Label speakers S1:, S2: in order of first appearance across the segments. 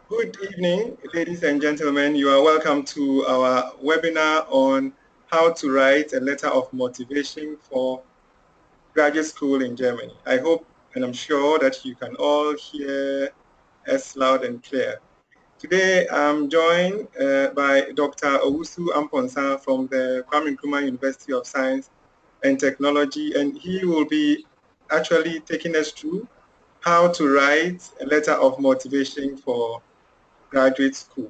S1: Good evening, ladies and gentlemen. You are welcome to our webinar on how to write a letter of motivation for graduate school in Germany. I hope and I'm sure that you can all hear us loud and clear. Today, I'm joined by Dr. Owusu Amponsah from the Kwame Nkrumah University of Science and Technology, and he will be actually taking us through how to write a letter of motivation for graduate school.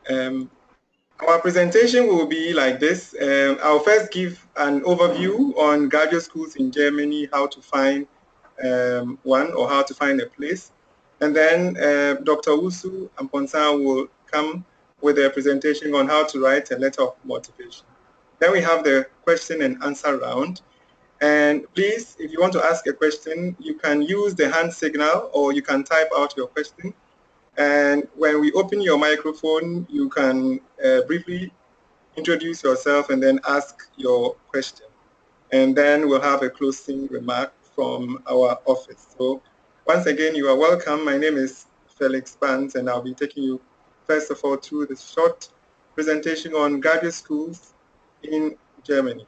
S1: Our presentation will be like this. I'll first give an overview on graduate schools in Germany, how to find one or how to find a place. And then Dr. Owusu Amponsah will come with a presentation on how to write a letter of motivation. Then we have the question and answer round. And please, if you want to ask a question, you can use the hand signal or you can type out your question. And when we open your microphone, you can briefly introduce yourself and then ask your question. And then we'll have a closing remark from our office. So once again, you are welcome. My name is Felix Banz, and I'll be taking you, first of all, through the short presentation on graduate schools in Germany.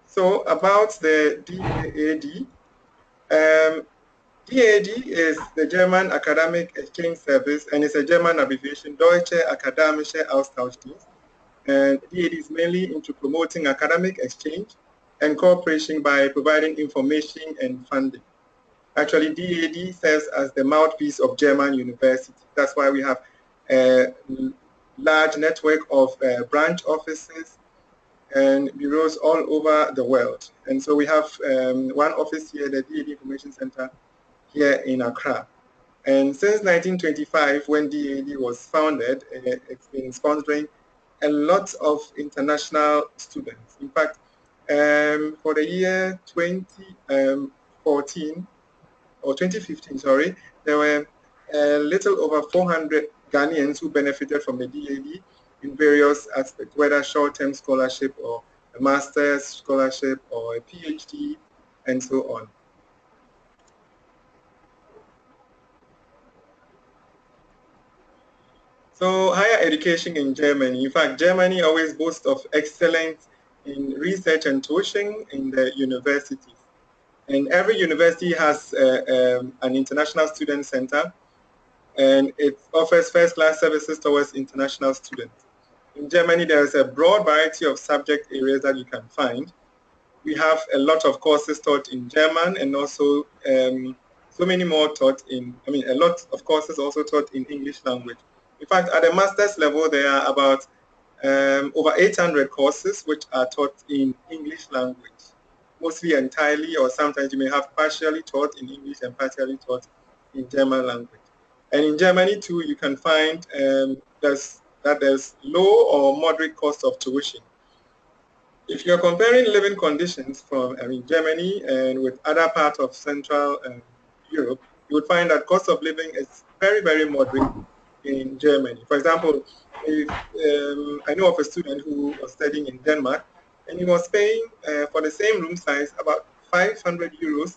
S1: So about the DAAD, DAAD is the German Academic Exchange Service, and it's a German abbreviation, Deutsche Akademische Austauschdienst. And DAAD is mainly into promoting academic exchange and cooperation by providing information and funding. Actually, DAAD serves as the mouthpiece of German universities. That's why we have a large network of branch offices and bureaus all over the world. And so we have one office here, the DAAD Information Center, here in Accra. And since 1925, when DAAD was founded, it's been sponsoring a lot of international students. In fact, for the year 2014, or 2015, sorry, there were a little over 400 Ghanaians who benefited from the DAAD in various aspects, whether short-term scholarship or a master's scholarship or a PhD, and so on. So higher education in Germany. In fact, Germany always boasts of excellence in research and tuition in the universities. And every university has an international student center, and it offers first-class services towards international students. In Germany, there is a broad variety of subject areas that you can find. We have a lot of courses taught in German, and also so many more taught in, a lot of courses also taught in English language. In fact, at the master's level, there are about over 800 courses which are taught in English language, mostly entirely, or sometimes you may have partially taught in English and partially taught in German language. And in Germany too, you can find there's low or moderate cost of tuition. If you're comparing living conditions from Germany and with other parts of Central Europe, you would find that cost of living is very, very moderate in Germany. For example, if I know of a student who was studying in Denmark, and he was paying for the same room size about 500 euros,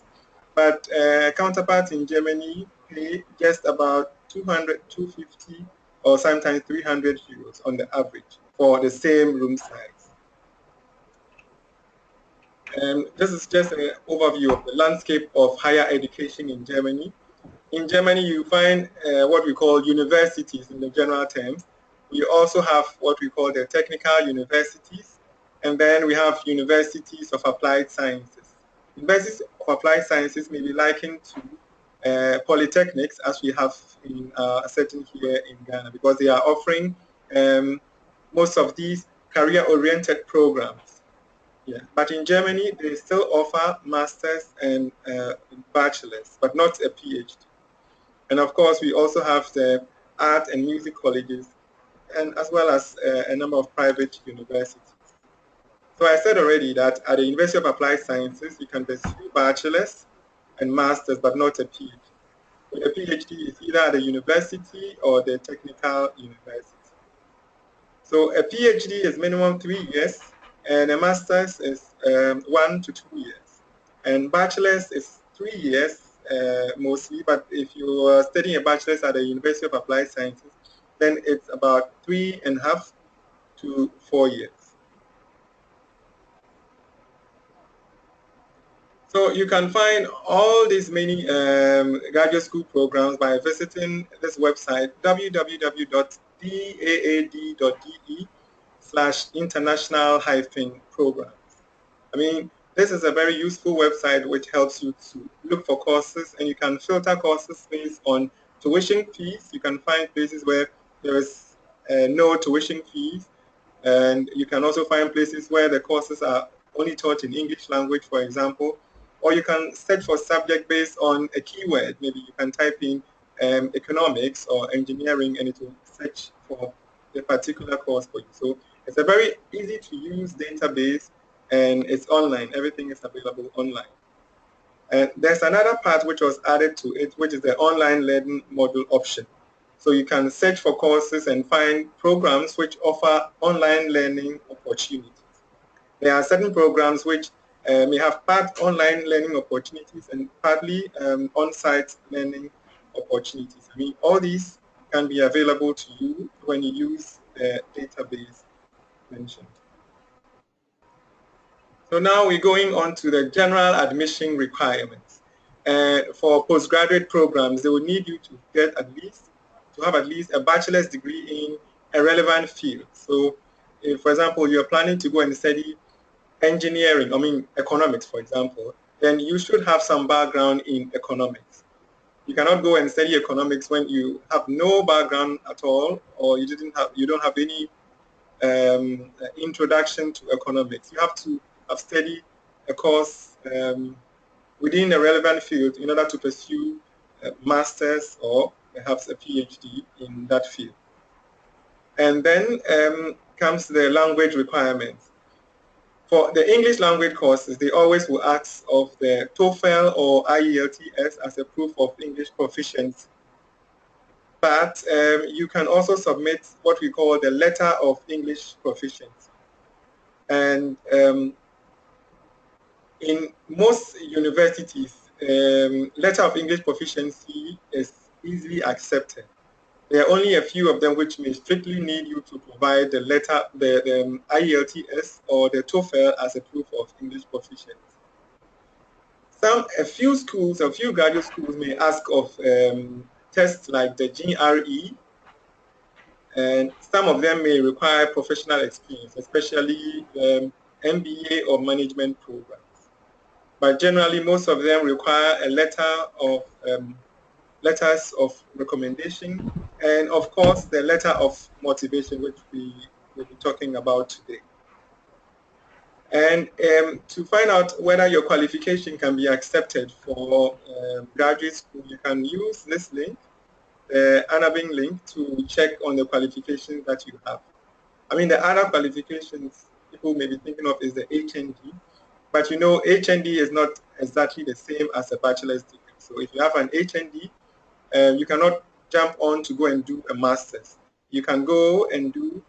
S1: but counterparts in Germany pay just about 200, 250, or sometimes 300 euros on the average for the same room size. This is just an overview of the landscape of higher education in Germany. In Germany, you find what we call universities in the general terms. We also have what we call the technical universities, and then we have universities of applied sciences. Universities of applied sciences may be likened to polytechnics, as we have in a setting here in Ghana, because they are offering most of these career-oriented programs. Yeah. But in Germany, they still offer masters and bachelors, but not a PhD. And of course, we also have the art and music colleges, and as well as a number of private universities. So I said already that at the University of Applied Sciences, you can pursue bachelors and masters, but not a PhD. So a PhD is either at the university or the technical university. So a PhD is minimum 3 years, and a master's is 1 to 2 years. And bachelor's is 3 years, mostly, but if you are studying a bachelor's at the University of Applied Sciences, then it's about 3.5 to 4 years. So you can find all these many graduate school programs by visiting this website, www.daad.de/international-programs. I mean, this is a very useful website which helps you to look for courses, and you can filter courses based on tuition fees. You can find places where there is no tuition fees, and you can also find places where the courses are only taught in English language, for example, or you can search for subject based on a keyword. Maybe you can type in economics or engineering, and it will search for the particular course for you. So it's a very easy to use database, and it's online. Everything is available online. And there's another part which was added to it, which is the online learning module option. So you can search for courses and find programs which offer online learning opportunities. There are certain programs which may have part online learning opportunities and partly on-site learning opportunities. I mean, all these can be available to you when you use the database mentioned. So now we're going on to the general admission requirements. For postgraduate programs, they will need you to have at least a bachelor's degree in a relevant field. So if, for example, you're planning to go and study engineering, economics, for example, then you should have some background in economics. You cannot go and study economics when you have no background at all, or you don't have any introduction to economics. You have to have studied a course within a relevant field in order to pursue a master's or perhaps a PhD in that field. And then comes the language requirements. For the English language courses, they always will ask of the TOEFL or IELTS as a proof of English proficiency. But you can also submit what we call the letter of English proficiency. And in most universities, letter of English proficiency is easily accepted. There are only a few of them which may strictly need you to provide the letter, the IELTS or the TOEFL as a proof of English proficiency. A few graduate schools may ask of tests like the GRE, and some of them may require professional experience, especially MBA or management programs. But generally, most of them require a letters of recommendation, and of course, the letter of motivation, which we will be talking about today. And to find out whether your qualification can be accepted for graduate school, you can use this link, the Anabing link, to check on the qualifications that you have. I mean, the other qualifications people may be thinking of is the HND, but you know, HND is not exactly the same as a bachelor's degree. So if you have an HND, you cannot jump on to go and do a master's. You can go and do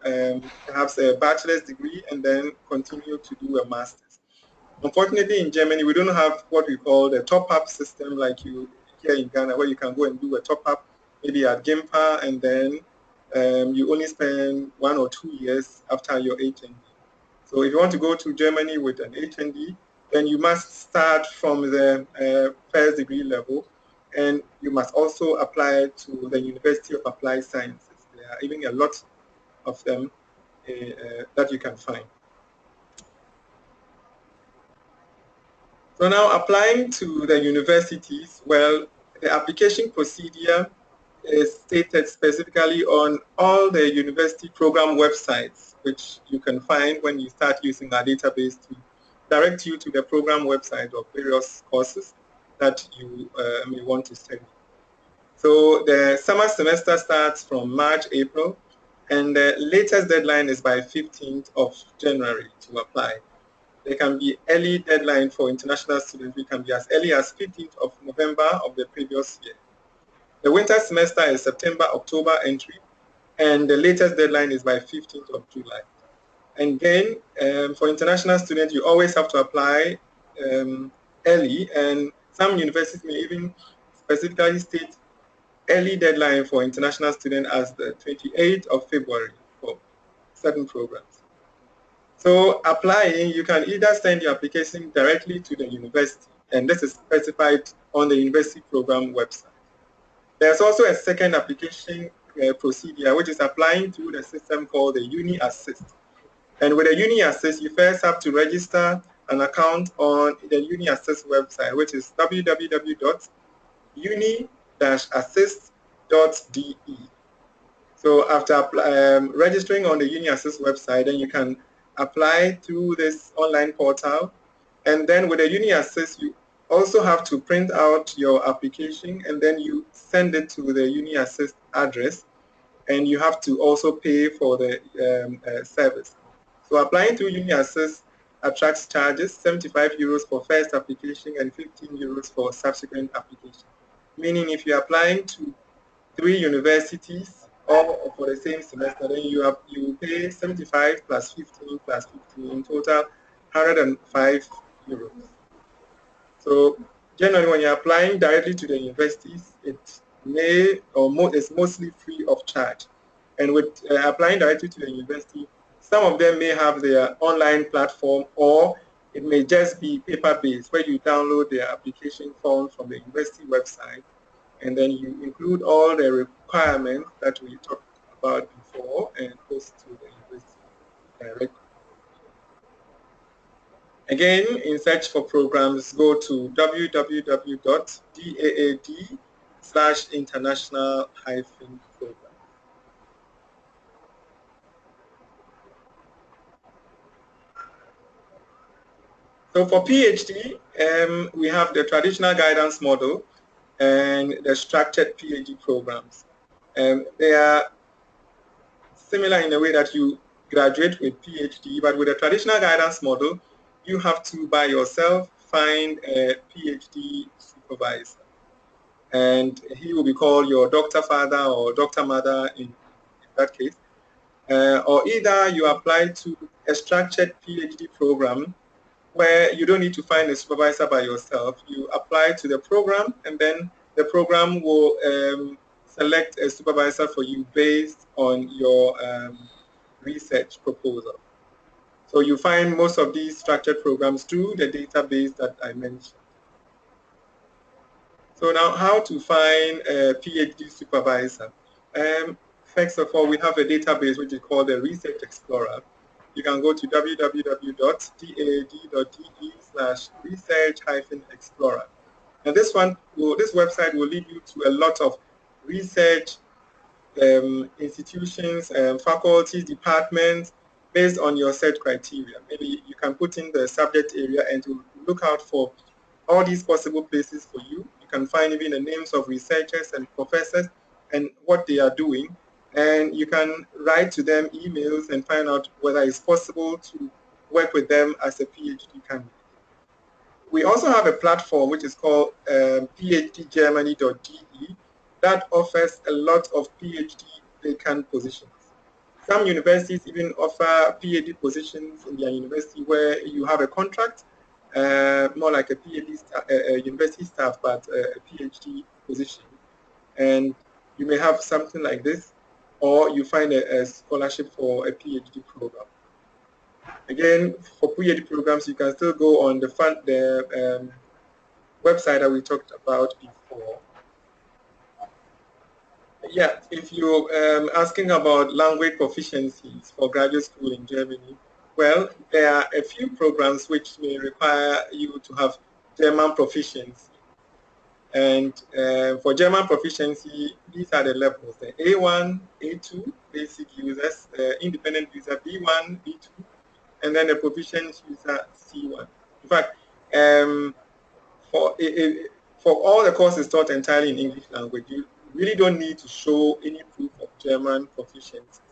S1: perhaps a bachelor's degree and then continue to do a master's. Unfortunately, in Germany, we don't have what we call the top-up system like you here in Ghana, where you can go and do a top-up maybe at GIMPA, and then you only spend 1 or 2 years after your HND. So if you want to go to Germany with an HND, then you must start from the first degree level, and you must also apply to the University of Applied Sciences. There are even a lot of them that you can find. So now applying to the universities, well, the application procedure is stated specifically on all the university program websites, which you can find when you start using our database to direct you to the program website of various courses that you may want to study. So the summer semester starts from March, April, and the latest deadline is by 15th of January to apply. There can be early deadline for international students. We can be as early as 15th of November of the previous year. The winter semester is September, October entry, and the latest deadline is by 15th of July. And again, for international students, you always have to apply early, and Some universities may even specifically state early deadline for international students as the 28th of February for certain programs. So applying, you can either send your application directly to the university, and this is specified on the university program website. There's also a second application procedure, which is applying through the system called the Uni Assist. And with the Uni Assist, you first have to register an account on the Uni Assist website, which is www.uni-assist.de. So after registering on the Uni Assist website, then you can apply through this online portal. And then with the Uni Assist, you also have to print out your application, and then you send it to the Uni Assist address, and you have to also pay for the service. So applying through Uni Assist attracts charges, 75 euros for first application and 15 euros for subsequent application. Meaning if you're applying to 3 universities all for the same semester, then you pay 75 plus 15 plus 15, in total 105 euros. So generally when you're applying directly to the universities, it may or it's mostly free of charge. And with applying directly to the university, some of them may have their online platform, or it may just be paper-based, where you download their application form from the university website, and then you include all the requirements that we talked about before and post to the university directly. Again, in search for programs, go to www.daad/international-program. So for PhD, we have the traditional guidance model and the structured PhD programs. They are similar in the way that you graduate with PhD, but with a traditional guidance model, you have to, by yourself, find a PhD supervisor. And he will be called your doctor father or doctor mother in that case. Or either you apply to a structured PhD program where you don't need to find a supervisor by yourself. You apply to the program, and then the program will select a supervisor for you based on your research proposal. So you find most of these structured programs through the database that I mentioned. So now, how to find a PhD supervisor? First of all, we have a database which is called the Research Explorer. You can go to www.daad.de/research-explorer. And this website will lead you to a lot of research institutions, faculties, departments, based on your set criteria. Maybe you can put in the subject area and to look out for all these possible places for you. You can find even the names of researchers and professors and what they are doing. And you can write to them emails and find out whether it's possible to work with them as a PhD candidate. We also have a platform which is called phdgermany.de that offers a lot of PhD vacant positions. Some universities even offer PhD positions in their university where you have a contract, more like a PhD university staff, but a PhD position. And you may have something like this, or you find a scholarship for a PhD program. Again, for PhD programs, you can still go on the website that we talked about before. Yeah, if you're asking about language proficiencies for graduate school in Germany, well, there are a few programs which may require you to have German proficiency. And for German proficiency, these are the levels: the A1, A2, basic users, independent user B1, B2, and then the proficient user C1. In fact, for all the courses taught entirely in English language, you really don't need to show any proof of German proficiency.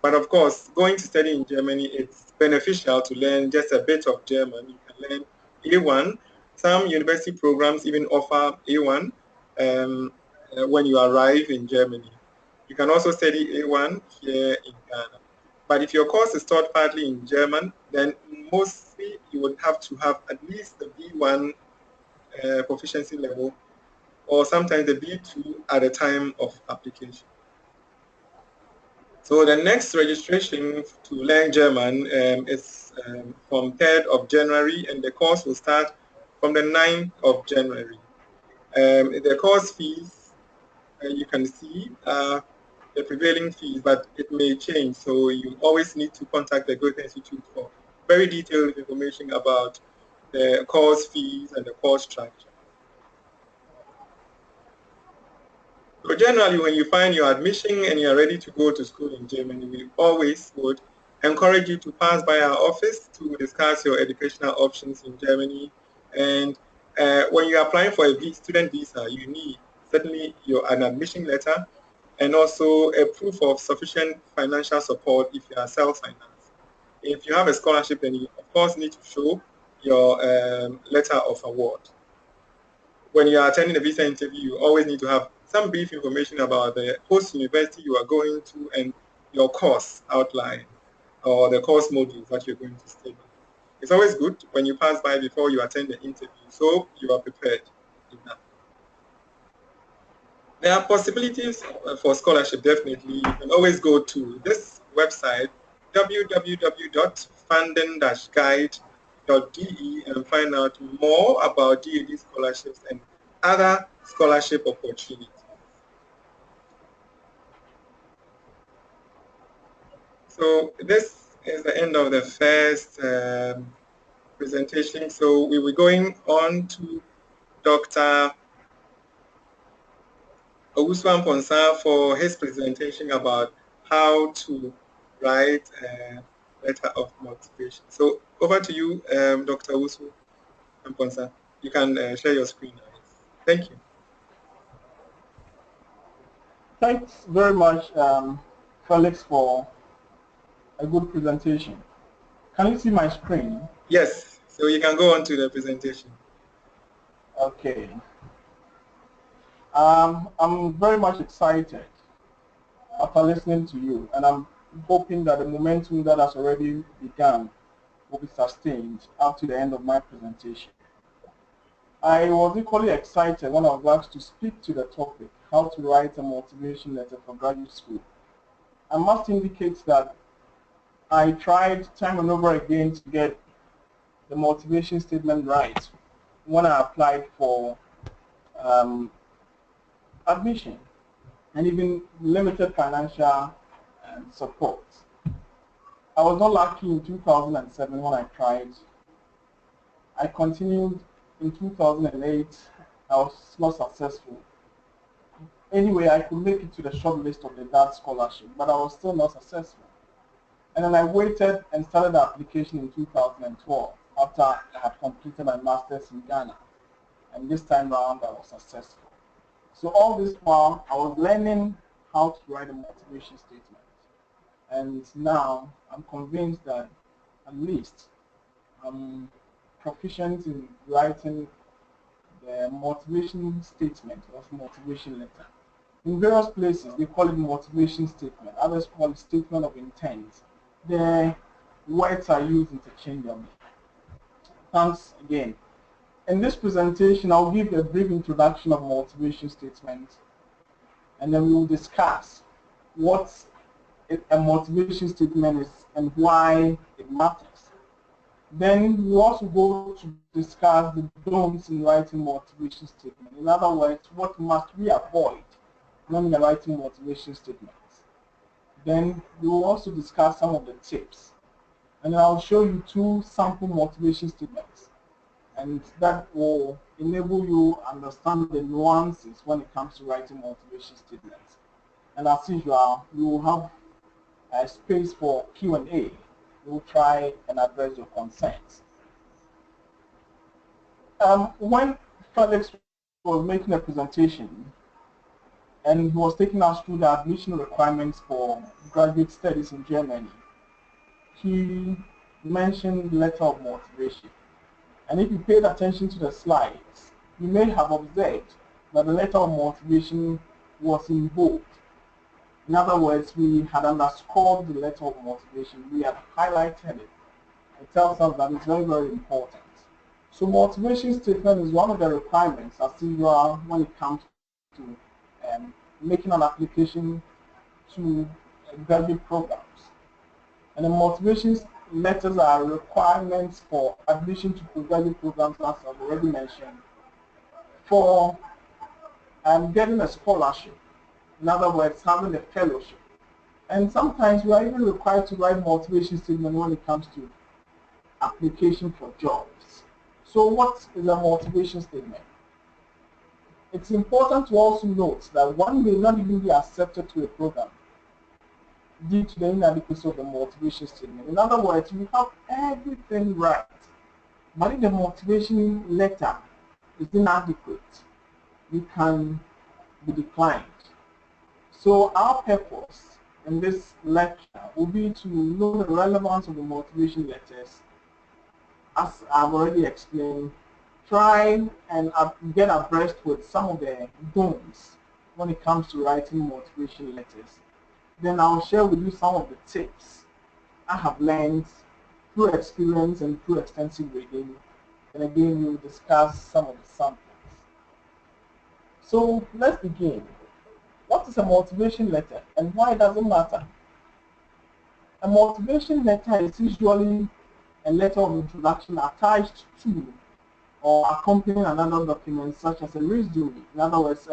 S1: But of course, going to study in Germany, it's beneficial to learn just a bit of German. You can learn A1. Some university programs even offer A1 when you arrive in Germany. You can also study A1 here in Ghana. But if your course is taught partly in German, then mostly you would have to have at least the B1 proficiency level, or sometimes the B2 at the time of application. So the next registration to learn German is from 3rd of January, and the course will start from the 9th of January. The course fees, you can see the prevailing fees, but it may change. So you always need to contact the Goethe Institute for very detailed information about the course fees and the course structure. So generally, when you find your admission and you're ready to go to school in Germany, we always would encourage you to pass by our office to discuss your educational options in Germany. And when you're applying for a student visa, you need certainly an admission letter and also a proof of sufficient financial support if you are self-financed. If you have a scholarship, then you, of course, need to show your letter of award. When you are attending a visa interview, you always need to have some brief information about the host university you are going to and your course outline or the course modules that you're going to study. It's always good when you pass by before you attend the interview, so you are prepared enough. There are possibilities for scholarship, definitely. You can always go to this website, www.funding-guide.de, and find out more about DAAD scholarships and other scholarship opportunities. So this is the end of the first presentation. So we were going on to Dr. Owusu Amponsah for his presentation about how to write a letter of motivation. So over to you, Dr. Owusu Amponsah. You can share your screen now. Thank you.
S2: Thanks very much, Felix, for a good presentation. Can you see my screen?
S1: Yes, so you can go on to the presentation.
S2: Okay. I'm very much excited after listening to you, and I'm hoping that the momentum that has already begun will be sustained up to the end of my presentation. I was equally excited when I was asked to speak to the topic, how to write a motivation letter for graduate school. I must indicate that I tried time and over again to get the motivation statement right when I applied for admission and even limited financial support. I was not lucky in 2007 when I tried. I continued in 2008. I was not successful. Anyway, I could make it to the short list of the DAAD scholarship, but I was still not successful. And then I waited and started the application in 2012 after I had completed my master's in Ghana. And this time around, I was successful. So all this while, I was learning how to write a motivation statement. And now I'm convinced that at least I'm proficient in writing the motivation statement or motivation letter. In various places, they call it motivation statement. Others call it statement of intent. The words are used interchangeably. Thanks again. In this presentation, I'll give a brief introduction of motivation statement, and then we will discuss what a motivation statement is and why it matters. Then we'll also go to discuss the don'ts in writing motivation statement. In other words, what must we avoid when we are writing motivation statements. Then we will also discuss some of the tips. And I'll show you 2 sample motivation statements. And that will enable you to understand the nuances when it comes to writing motivation statements. And as usual, we will have a space for Q&A. We'll try and address your concerns. When Felix was making a presentation, and he was taking us through the admission requirements for graduate studies in Germany, he mentioned letter of motivation. And if you paid attention to the slides, you may have observed that the letter of motivation was in bold. In other words, we had underscored the letter of motivation. We had highlighted it. It tells us that it's very, very important. So motivation statement is one of the requirements as usual when it comes to making an application to graduate programs. And the motivation letters are requirements for admission to postgraduate programs, as I've already mentioned, for getting a scholarship. In other words, having a fellowship. And sometimes we are even required to write motivation statement when it comes to application for jobs. So what is a motivation statement? It's important to also note that one may not even be accepted to a program due to the inadequacy of the motivation statement. In other words, we have everything right, but if the motivation letter is inadequate, you can be declined. So our purpose in this lecture will be to know the relevance of the motivation letters. As I've already explained, try and get abreast with some of the don'ts when it comes to writing motivation letters. Then I'll share with you some of the tips I have learned through experience and through extensive reading. And again, we'll discuss some of the samples. So let's begin. What is a motivation letter and why does it matter? A motivation letter is usually a letter of introduction attached to or accompanying another document such as a resume, in other words,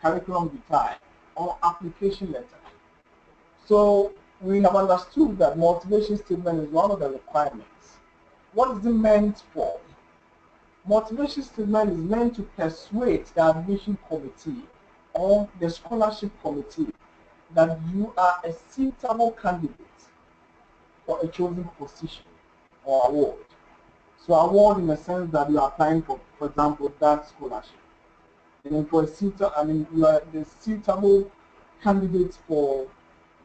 S2: curriculum vitae, or application letter. So we have understood that motivation statement is one of the requirements. What is it meant for? Motivation statement is meant to persuade the admission committee or the scholarship committee that you are a suitable candidate for a chosen position or award. So award in the sense that you are applying for example, that scholarship. And then for you are the suitable candidate for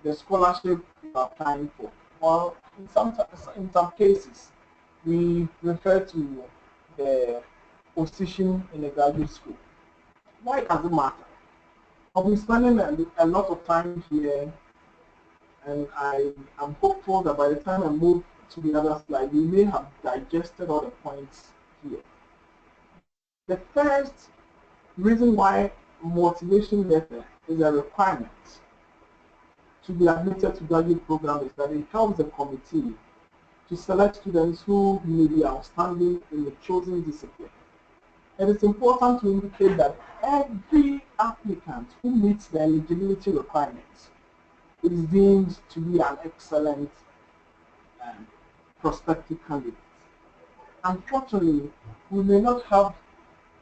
S2: the scholarship you are applying for. Well, in some cases, we refer to the position in a graduate school. Why does it matter? I've been spending a lot of time here, and I am hopeful that by the time I move to the other slide, we may have digested all the points here. The first reason why motivation letter is a requirement to be admitted to graduate program is that it helps the committee to select students who may be outstanding in the chosen discipline. It is important to indicate that every applicant who meets the eligibility requirements is deemed to be an excellent prospective candidate. Unfortunately, we may not have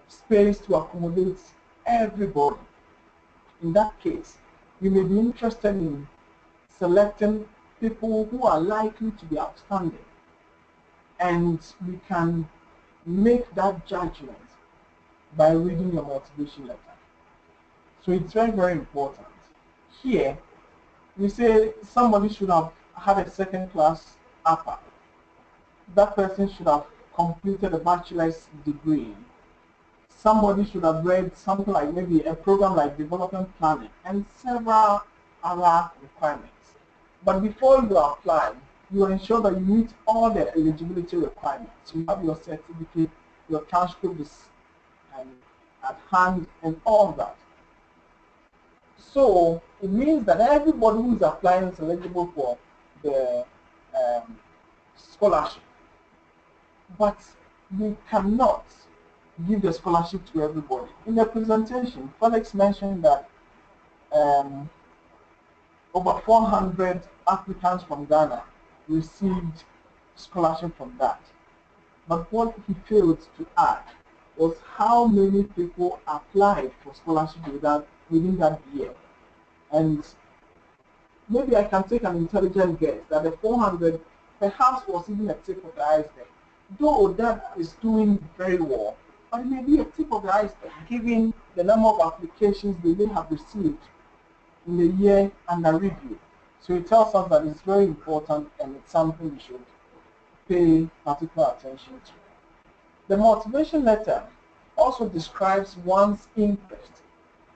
S2: space to accommodate everybody. In that case, we may be interested in selecting people who are likely to be outstanding, and we can make that judgment by reading your motivation letter. So it's very, very important. Here, we say somebody should have had a second class upper. That person should have completed a bachelor's degree. Somebody should have read something like maybe a program like development planning and several other requirements. But before you apply, you ensure that you meet all the eligibility requirements. You have your certificate, your transcript is at hand, and all of that. So it means that everybody who is applying is eligible for the scholarship. But we cannot give the scholarship to everybody. In the presentation, Felix mentioned that over 400 applicants from Ghana received scholarship from that. But what he failed to add was how many people applied for scholarship within that year. And maybe I can take an intelligent guess that the 400 perhaps was even a tip of the iceberg. Though that is doing very well, but it may be a tip of the iceberg given the number of applications they may have received in the year under review. So it tells us that it's very important and it's something we should pay particular attention to. The motivation letter also describes one's interest,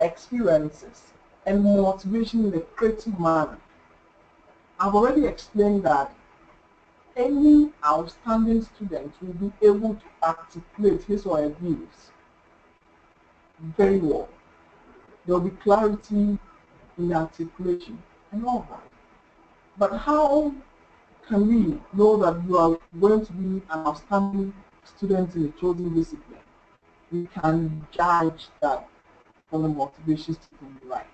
S2: experiences, and motivation in a creative manner. I've already explained that any outstanding student will be able to articulate his or her views very well. There will be clarity in the articulation and all that. But how can we know that you are going to be an outstanding student in a chosen discipline? We can judge that from the motivation statement you write.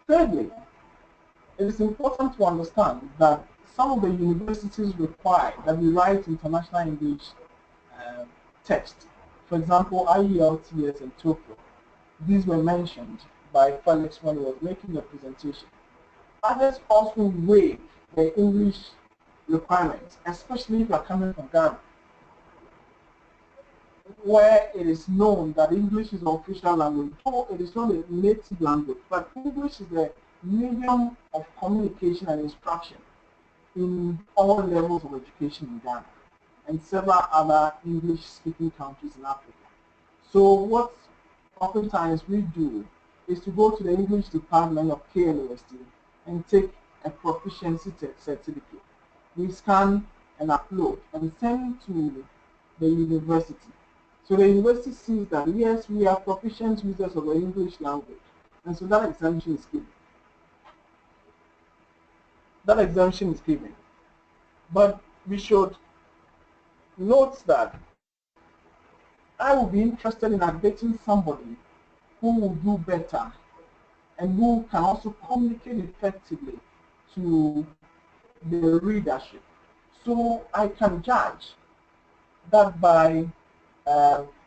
S2: Thirdly, it is important to understand that some of the universities require that we write international English text. For example, IELTS and TOEFL. These were mentioned by Felix when he was making the presentation. Others also waive the English requirements, especially if you are coming from Ghana, where it is known that English is the official language. Though it is not a native language, but English is the medium of communication and instruction in all levels of education in Ghana and several other English-speaking countries in Africa. So what oftentimes we do is to go to the English department of KNUST and take a proficiency certificate. We scan and upload and send to the university. So the university sees that yes, we are proficient users of the English language, and so that exemption is given. That exemption is given. But we should note that I will be interested in admitting somebody who will do better and who can also communicate effectively to the readership. So I can judge that by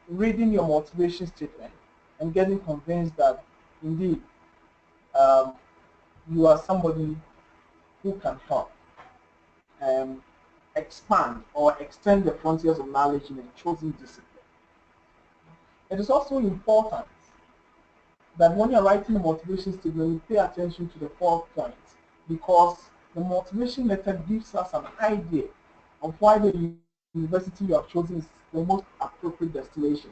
S2: reading your motivation statement and getting convinced that indeed you are somebody who can help expand or extend the frontiers of knowledge in a chosen discipline. It is also important that when you're writing a motivation statement, you pay attention to the 4 points, because the motivation letter gives us an idea of why the university you have chosen is the most appropriate destination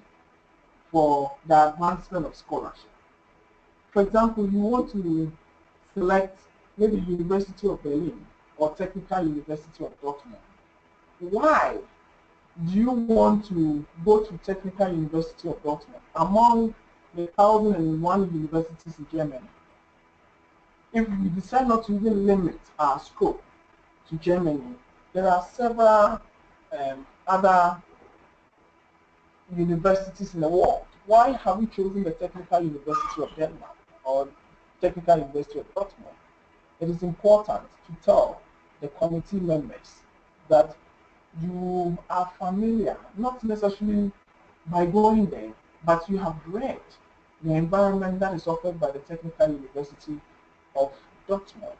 S2: for the advancement of scholarship. For example, you want to select maybe University of Berlin or Technical University of Dortmund. Why do you want to go to Technical University of Dortmund among the 1,001 universities in Germany? If we decide not to even limit our scope to Germany, there are several other universities in the world. Why have we chosen the Technical University of Denmark or Technical University of Dortmund? It is important to tell the committee members that you are familiar, not necessarily by going there, but you have read the environment that is offered by the Technical University of Dortmund.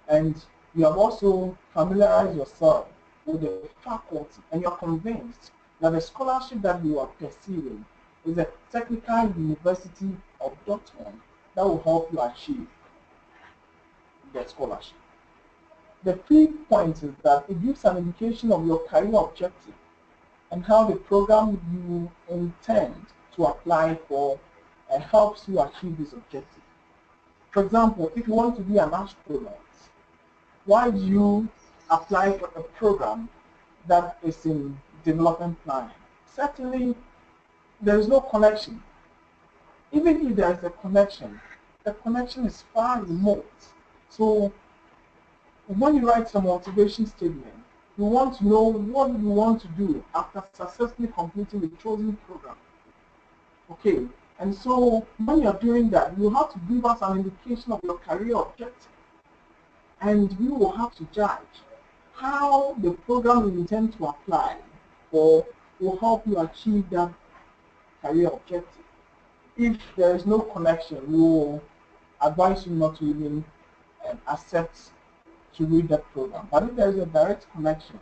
S2: And you have also familiarized yourself with the faculty, and you're convinced that the scholarship that you are pursuing is the Technical University of Dortmund that will help you achieve the scholarship. The 5th point is that it gives an indication of your career objective and how the program you intend to apply for helps you achieve this objective. For example, if you want to be an astronaut, why do you apply for a program that is in development planning? Certainly, there is no connection. Even if there is a connection, the connection is far remote. So when you write a motivation statement, you want to know what you want to do after successfully completing the chosen program. Okay, and so when you're doing that, you have to give us an indication of your career objective. And we will have to judge how the program you intend to apply for will help you achieve that career objective. If there is no connection, we will advise you not to even accept to read that program. But if there is a direct connection,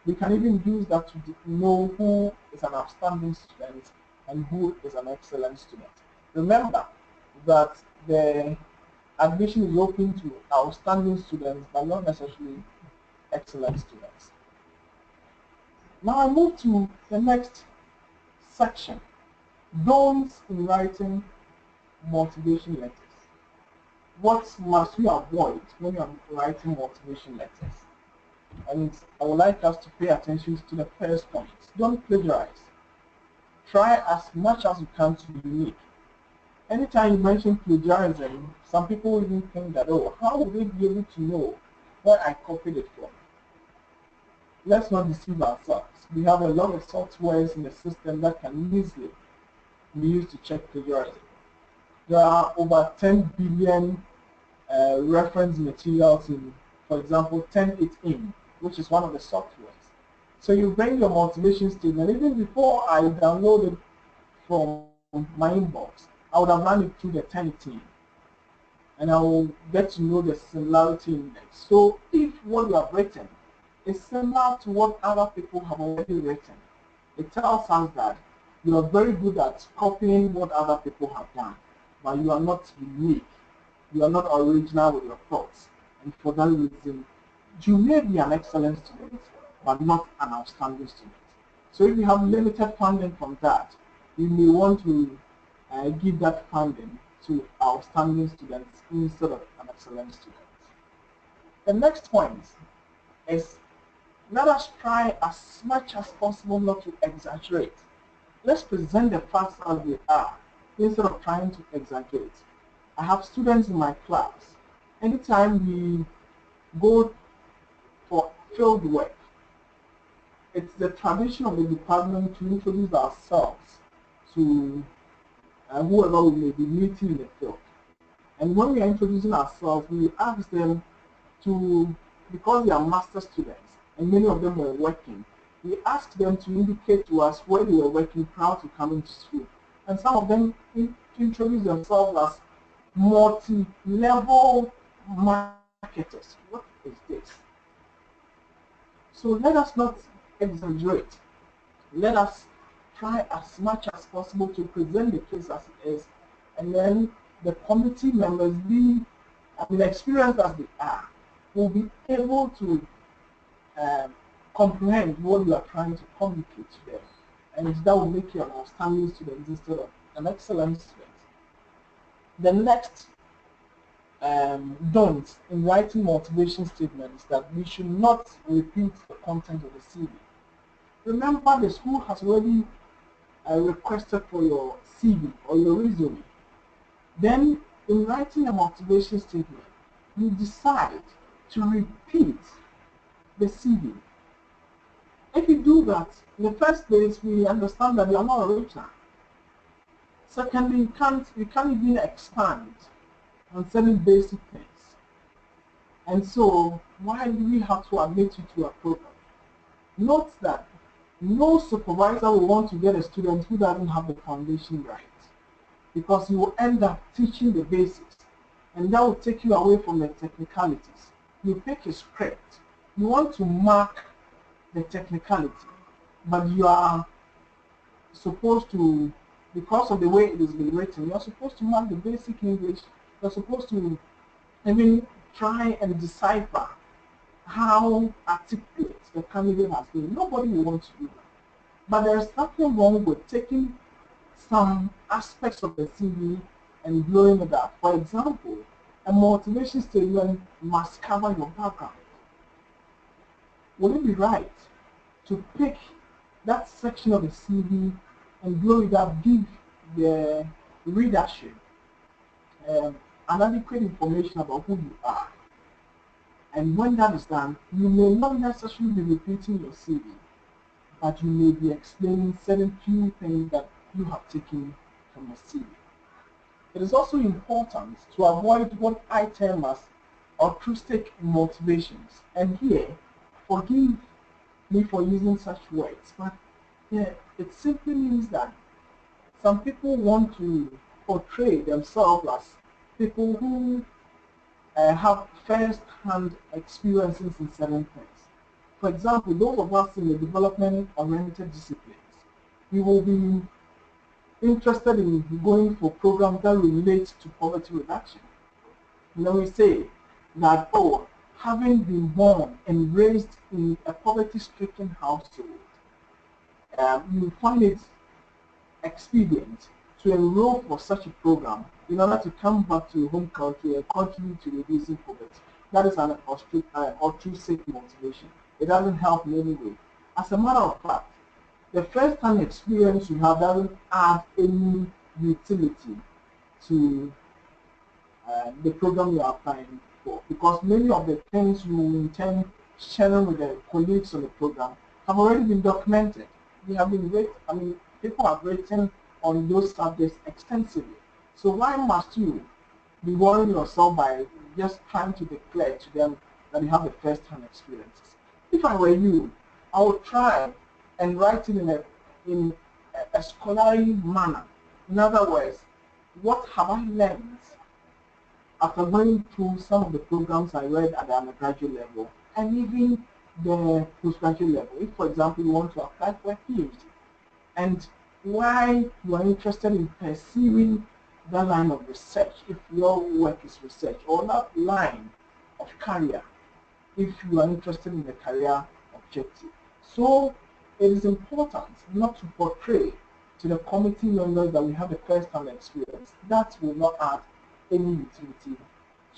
S2: we can even use that to know who is an outstanding student and who is an excellent student. Remember that the admission is open to outstanding students, but not necessarily excellent students. Now I move to the next section, don'ts in writing motivation letters. What must you avoid when you are writing motivation letters? And I would like us to pay attention to the first point. Don't plagiarize. Try as much as you can to be unique. Anytime you mention plagiarism, some people even think that, oh, how would they be able to know where I copied it from? Let's not deceive ourselves. We have a lot of softwares in the system that can easily be used to check plagiarism. There are over 10 billion reference materials in, for example, 10.8in, which is one of the softwares. So you bring your motivation statement. Even before I download it from my inbox, I would have run it through the 10.8in, and I will get to know the similarity index. So if what you have written is similar to what other people have already written, it tells us that you are very good at copying what other people have done, but you are not unique. You are not original with your thoughts. And for that reason, you may be an excellent student, but not an outstanding student. So if you have limited funding from that, you may want to give that funding to outstanding students instead of an excellent student. The next point is, let us try as much as possible not to exaggerate. Let's present the facts as they are instead of trying to exaggerate. I have students in my class. Anytime we go for field work, it's the tradition of the department to introduce ourselves to whoever we may be meeting in the field. And when we are introducing ourselves, we ask them to, because they are master students, and many of them were working, we ask them to indicate to us where they were working prior to coming to school. And some of them introduce themselves as multi-level marketers. What is this? So let us not exaggerate. Let us try as much as possible to present the case as it is, and then the committee members, being experienced as they are, will be able to comprehend what you are trying to communicate to them, and that will make you an outstanding student instead of an excellent student. The next don't in writing motivation statements that we should not repeat the content of the CV. Remember, the school has already requested for your CV or your resume. Then, in writing a motivation statement, you decide to repeat the CV. If you do that, in the first place, we understand that you are not original. Secondly, you can't even expand on certain basic things. And so, why do we have to admit you to a program? Note that no supervisor will want to get a student who doesn't have the foundation right, because you will end up teaching the basics, and that will take you away from the technicalities. You pick a script, you want to mark the technicality, but you are supposed to, because of the way it has been written, you're supposed to mark the basic English. You're supposed to even try and decipher how articulate the candidate has been. Nobody will want to do that. But there's nothing wrong with taking some aspects of the CV and blowing it up. For example, a motivation statement must cover your background. Would it be right to pick that section of the CV and blow it up, give the readership inadequate information about who you are? And when that is done, you may not necessarily be repeating your CV, but you may be explaining certain few things that you have taken from your CV. It is also important to avoid what I term as altruistic motivations. And here, forgive me for using such words, but it simply means that some people want to portray themselves as people who have first-hand experiences in certain things. For example, those of us in the development-oriented disciplines, we will be interested in going for programs that relate to poverty reduction. We say that, oh, having been born and raised in a poverty-stricken household, you find it expedient to enroll for such a program in order to come back to your home country and contribute to reducing poverty. That is an altruistic motivation. it doesn't help in any way. As a matter of fact, the first-hand experience you have doesn't add any utility to the program you are applying for, because many of the things you intend sharing with the colleagues on the program have already been documented. They have been written, people have written on those subjects extensively. So why must you be worrying yourself by just trying to declare to them that you have the first-hand experiences? If I were you, I would try and write it in a scholarly manner. In other words, what have I learned after going through some of the programs I read at the undergraduate level and even the postgraduate level? If, for example, you want to apply for a PhD, and why you are interested in pursuing that line of research, if your work is research, or that line of career, if you are interested in the career objective. So it is important not to portray to the committee members that we have the first-hand experience. That will not add any utility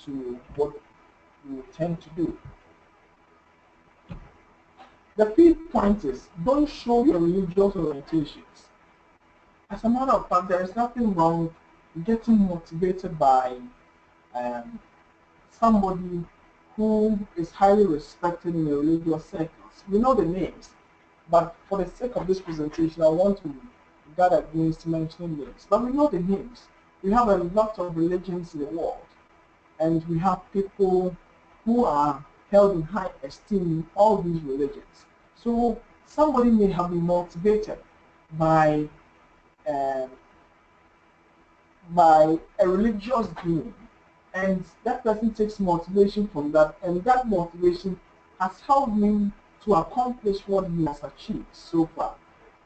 S2: to what you tend to do. The fifth point is, don't show your religious orientations. As a matter of fact, there is nothing wrong getting motivated by somebody who is highly respected in the religious circles. We know the names, but for the sake of this presentation, I want to guard against mentioning names. But we know the names. We have a lot of religions in the world, and we have people who are held in high esteem in all these religions. So somebody may have been motivated by a religious being, and that person takes motivation from that, and that motivation has helped him to accomplish what he has achieved so far.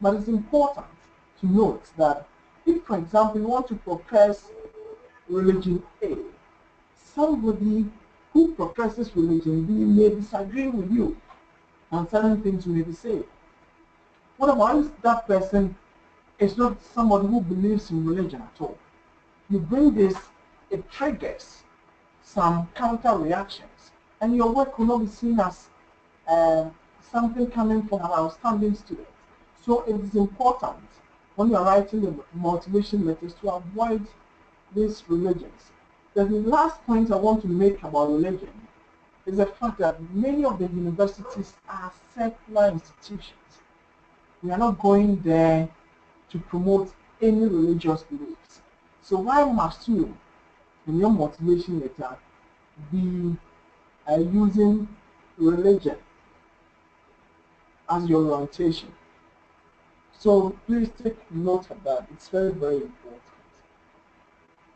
S2: But it's important to note that if, for example, you want to profess religion A, somebody who professes religion B may disagree with you on certain things you may be saying. What about if that person is not somebody who believes in religion at all? You bring this, it triggers some counter reactions, and your work will not be seen as something coming from an outstanding student. So it is important when you are writing the motivation letters to avoid these religions. The last point I want to make about religion is the fact that many of the universities are secular institutions. We are not going there to promote any religious beliefs. So why must you, in your motivation letter, be using religion as your orientation? So please take note of that. It's very, very important.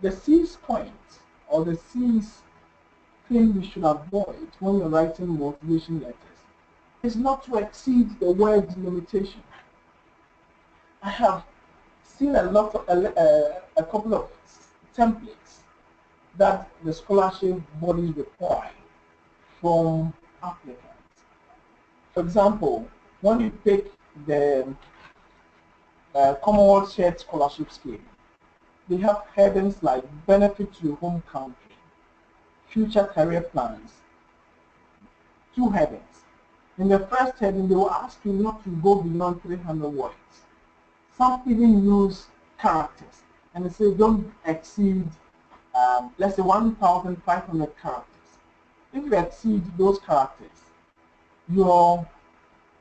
S2: The sixth point, or the sixth thing we should avoid when you're writing motivation letters, is not to exceed the word limitation. I have seen a couple of templates that the scholarship bodies require from applicants. For example, when you pick the Commonwealth Shared Scholarship Scheme, they have headings like benefit to your home country, future career plans, two headings. In the first heading, they will ask you not to go beyond 300 words. Some even use characters, and they say don't exceed, let's say 1,500 characters. If you exceed those characters, your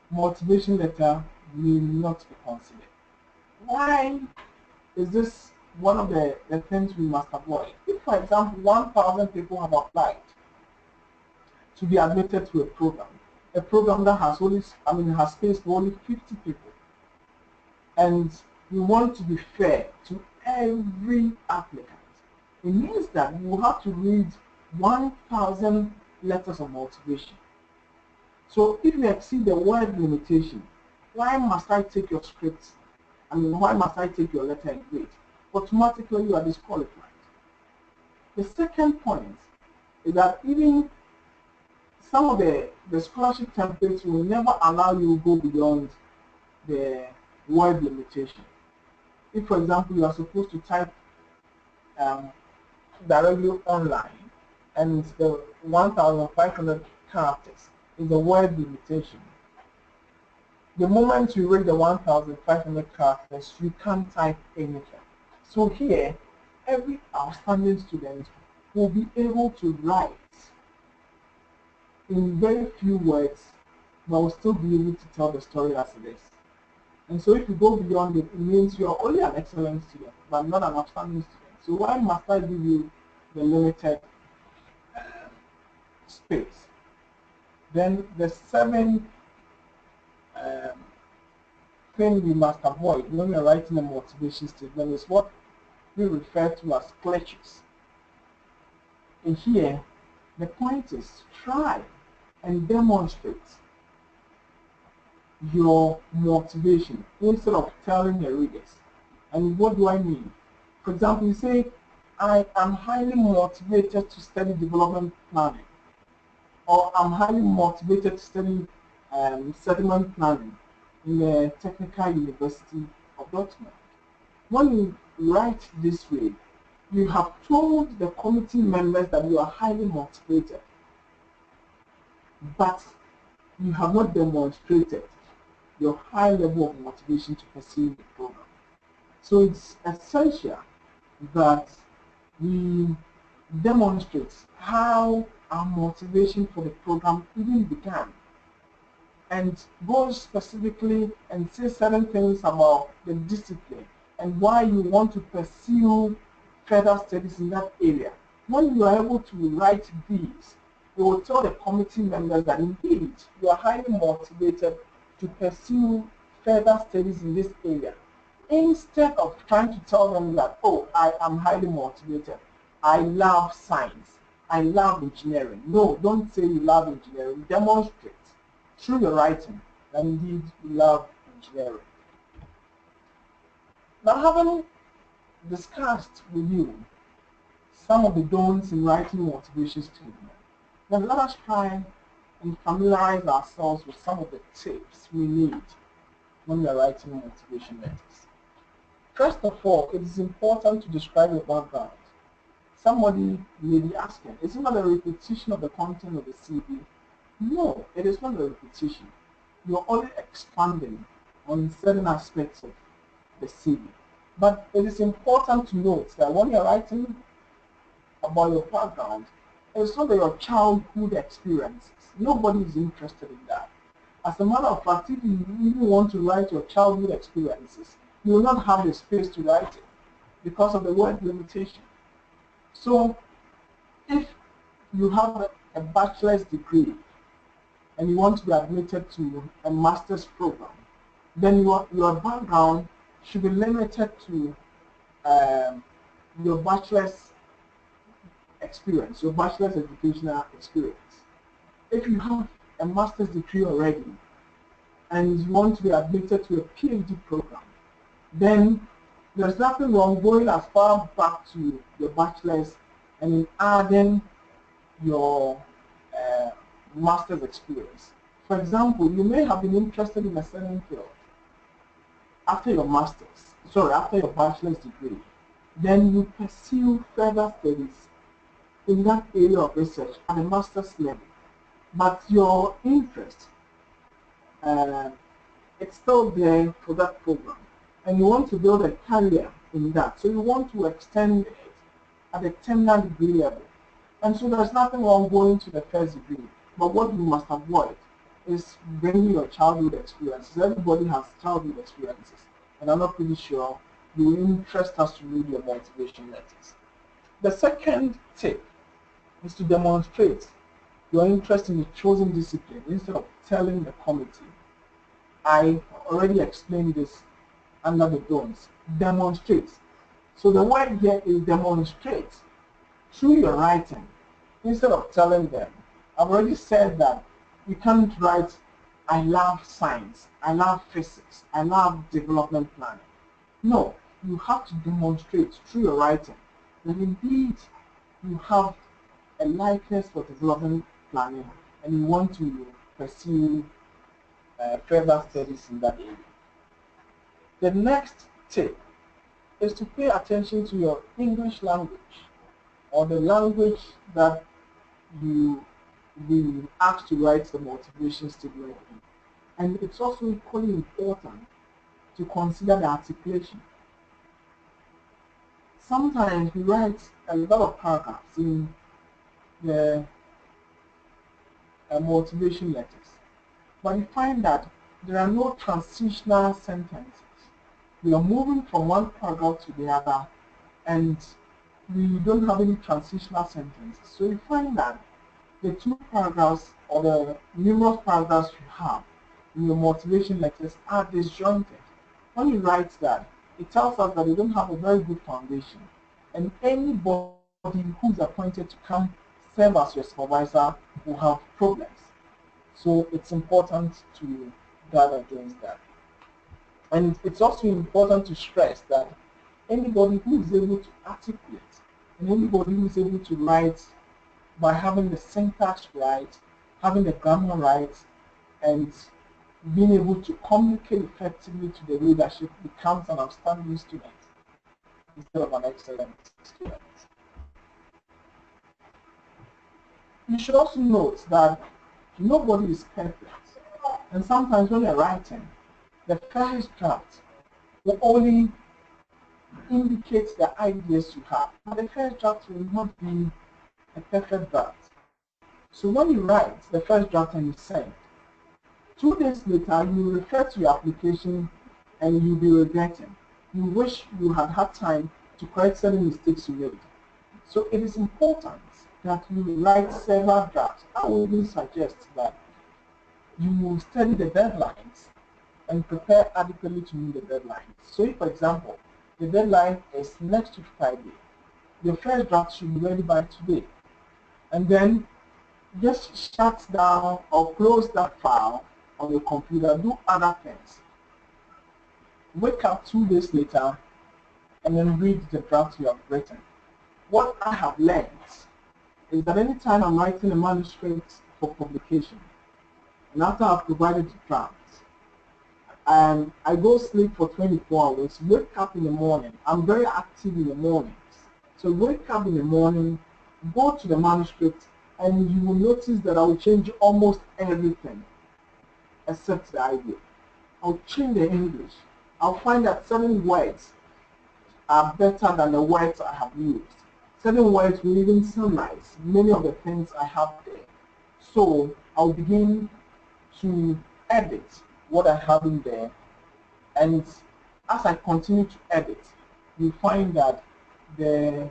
S2: motivation letter will not be considered. Why is this one of the things we must avoid? If, for example, 1,000 people have applied to be admitted to a program that has only, has space for only 50 people, and we want to be fair to every applicant, it means that you will have to read 1,000 letters of motivation. So if you exceed the word limitation, why must I take your script? Why must I take your letter and grade? Automatically you are disqualified. The second point is that even some of the scholarship templates will never allow you to go beyond the word limitation. If, for example, you are supposed to type directly online and the 1,500 characters is the word limitation. The moment you reach the 1,500 characters, you can't type anything. So here, every outstanding student will be able to write in very few words, but will still be able to tell the story as it is. And so if you go beyond it, it means you are only an excellent student, but not an outstanding student. So why must I give you the limited space? Then the seventh thing we must avoid when we're writing a motivation statement is what we refer to as glitches. And here, the point is try and demonstrate your motivation instead of telling the readers. And what do I mean? For example, you say, I am highly motivated to study development planning, or I'm highly motivated to study settlement planning in the Technical University of Dortmund. When you write this way, you have told the committee members that you are highly motivated, but you have not demonstrated your high level of motivation to pursue the program. So it's essential that we demonstrate how our motivation for the program even began, and go specifically and say certain things about the discipline and why you want to pursue further studies in that area. When you are able to write these, you will tell the committee members that indeed you are highly motivated to pursue further studies in this area, instead of trying to tell them that, oh, I am highly motivated, I love science, I love engineering. No, don't say you love engineering. Demonstrate through your writing that indeed you love engineering. Now, having discussed with you some of the don'ts in writing motivation statement, then let us try and familiarize ourselves with some of the tips we need when we are writing motivation letters. First of all, it is important to describe your background. Somebody may be asking, is it not a repetition of the content of the CV? No, it is not a repetition. You're only expanding on certain aspects of the CV. But it is important to note that when you're writing about your background, it's not your childhood experiences. Nobody is interested in that. As a matter of fact, if you even want to write your childhood experiences, you will not have the space to write it because of the word limitation. So if you have a bachelor's degree and you want to be admitted to a master's program, then your background should be limited to your bachelor's experience, your bachelor's educational experience. If you have a master's degree already and you want to be admitted to a PhD program, then there's nothing wrong going as far back to your bachelor's and adding your master's experience. For example, you may have been interested in a certain field after your bachelor's degree. Then you pursue further studies in that area of research at a master's level. But your interest, it's still there for that program. And you want to build a career in that. So you want to extend it at a terminal degree level. And so there's nothing wrong going to the first degree. But what you must avoid is bringing your childhood experiences. Everybody has childhood experiences. And I'm not pretty sure you will interest us to read your motivation letters. The second tip is to demonstrate your interest in the chosen discipline instead of telling the committee. I already explained this under the don'ts. Demonstrate. So the word here is demonstrate through your writing instead of telling them. I've already said that you can't write, I love science, I love physics, I love development planning. No, you have to demonstrate through your writing that indeed you have a likeness for development planning and you want to pursue further studies in that area. The next tip is to pay attention to your English language or the language that you we asked to write the motivation statement in. And it's also equally important to consider the articulation. Sometimes we write a lot of paragraphs in the motivation letters, but you find that there are no transitional sentences. We are moving from one paragraph to the other, and we don't have any transitional sentences. So you find that the two paragraphs or the numerous paragraphs you have in your motivation letters are disjointed. When you write that, it tells us that you don't have a very good foundation, and anybody who's appointed to come serve as your supervisor will have problems. So it's important to guard against that. And it's also important to stress that anybody who is able to articulate and anybody who is able to write by having the syntax right, having the grammar right, and being able to communicate effectively to the leadership becomes an outstanding student instead of an excellent student. You should also note that nobody is perfect, and sometimes when you're writing, the first draft will only indicate the ideas you have, but the first draft will not be a perfect draft. So when you write the first draft and you send, 2 days later you refer to your application and you'll be regretting. You wish you had had time to correct certain mistakes you made. So it is important that you write several drafts. I would even suggest that you study the deadlines and prepare adequately to meet the deadlines. So if, for example, the deadline is next week Friday, your first draft should be ready by today. And then just shut down or close that file on your computer, do other things. Wake up 2 days later and then read the draft you have written. What I have learned is that anytime I'm writing a manuscript for publication, and after I've provided the draft, and I go sleep for 24 hours, wake up in the morning. I'm very active in the mornings. So wake up in the morning, go to the manuscript, and you will notice that I will change almost everything except the idea. I'll change the English. I'll find that certain words are better than the words I have used. Certain words will even summarize many of the things I have there. So I'll begin to edit what I have in there, and as I continue to edit, you find that the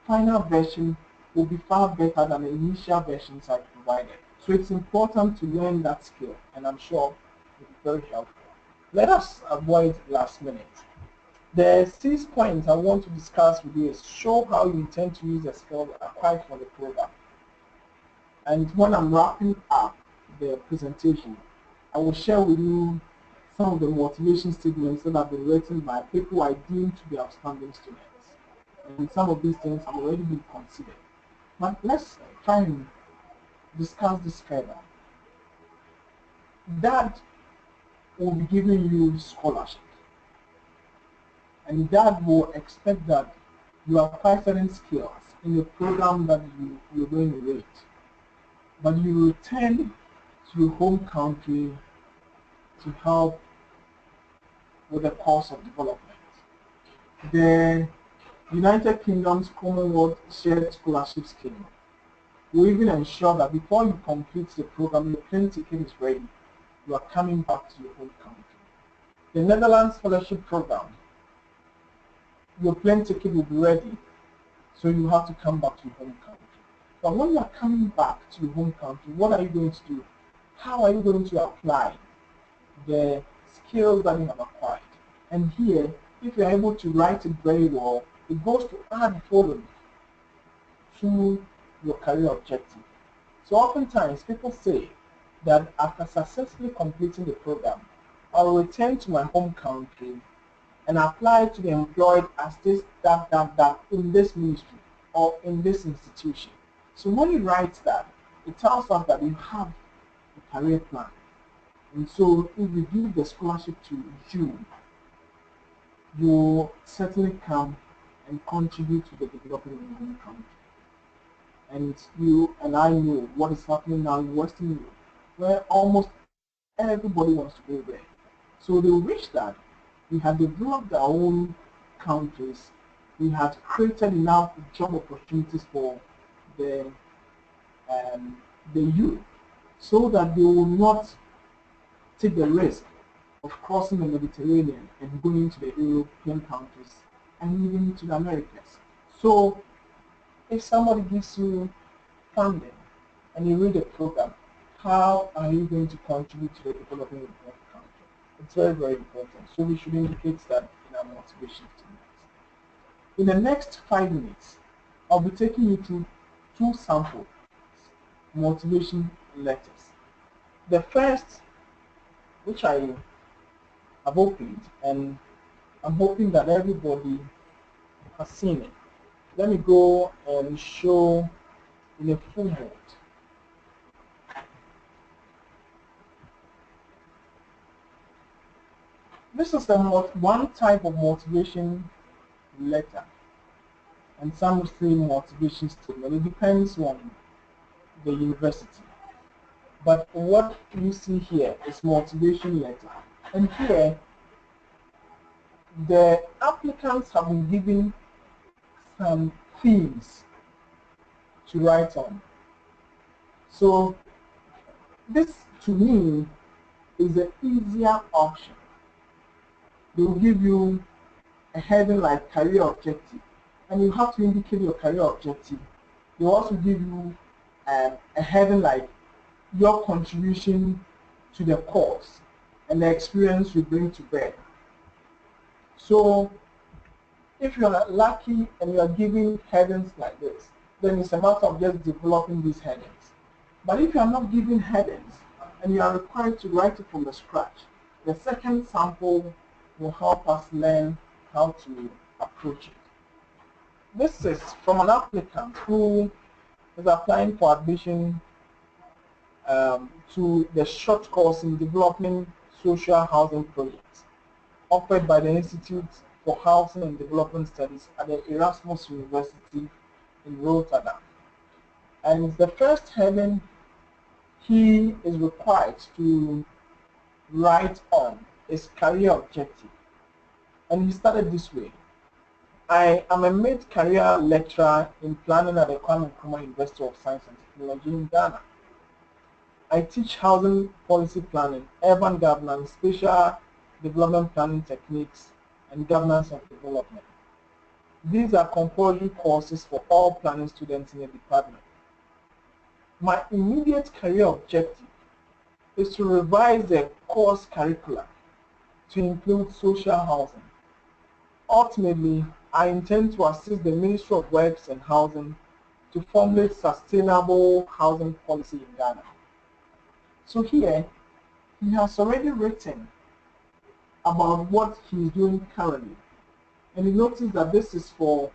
S2: final version will be far better than the initial versions I provided. So it's important to learn that skill, and I'm sure it will be very helpful. Let us avoid last minute. The 6 points I want to discuss with you is show how you intend to use the skill acquired for the program. And when I'm wrapping up the presentation, I will share with you some of the motivation statements that have been written by people I deem to be outstanding students. And some of these things have already been considered. But let's try and discuss this further. DAAD will be giving you scholarship. And DAAD will expect that you acquire certain skills in the program that you're going to rate. But you return to your home country to help with the course of development. The United Kingdom's Commonwealth Shared Scholarship Scheme will even ensure that before you complete the program, your plane ticket is ready. You are coming back to your home country. The Netherlands Fellowship Program, your plane ticket will be ready, so you have to come back to your home country. But when you are coming back to your home country, what are you going to do? How are you going to apply the skills that you have acquired? And here, if you are able to write it very well, it goes to add the following to your career objective. So oftentimes people say that after successfully completing the program, I'll return to my home country and apply to be employed as this, that in this ministry or in this institution. So when you write that, it tells us that you have a career plan. And so if we give the scholarship to you, you certainly come and contribute to the development of your home country. and you and I know what is happening now in Western Europe, where almost everybody wants to go there. So they wish that we had developed our own countries, we had created enough job opportunities for the um, the youth, so that they will not take the risk of crossing the Mediterranean and going to the European countries and even to the Americas. So if somebody gives you funding and you read the program, how are you going to contribute to the development of the country? It's very, very important. So we should indicate that in our motivation statements. In the next 5 minutes, I'll be taking you through 2 sample motivation letters. The first, which I have opened, and I'm hoping that everybody has seen it. Let me go and show in a full mode. This is one type of motivation letter, and some say motivation statement. It depends on the university. But what you see here is motivation letter. And here, the applicants have been given some themes to write on. So this, to me, is the easier option. They will give you a heading like career objective, and you have to indicate your career objective. They will also give you a heading like your contribution to the course and the experience you bring to bear. So if you are lucky and you are giving headings like this, then it's a matter of just developing these headings. But if you are not giving headings and you are required to write it from the scratch, the second sample will help us learn how to approach it. This is from an applicant who is applying for admission to the short course in developing social housing projects offered by the Institute for Housing and Development Studies at the Erasmus University in Rotterdam. And the first heading he is required to write on is career objective. And he started this way: I am a mid-career lecturer in planning at the Kwame Nkrumah University of Science and Technology in Ghana. I teach housing policy planning, urban governance, spatial development planning techniques, and governance of development. These are compulsory courses for all planning students in the department. My immediate career objective is to revise the course curricula to include social housing. Ultimately, I intend to assist the Ministry of Works and Housing to formulate sustainable housing policy in Ghana. So here, he has already written about what he is doing currently. And you notice that this is for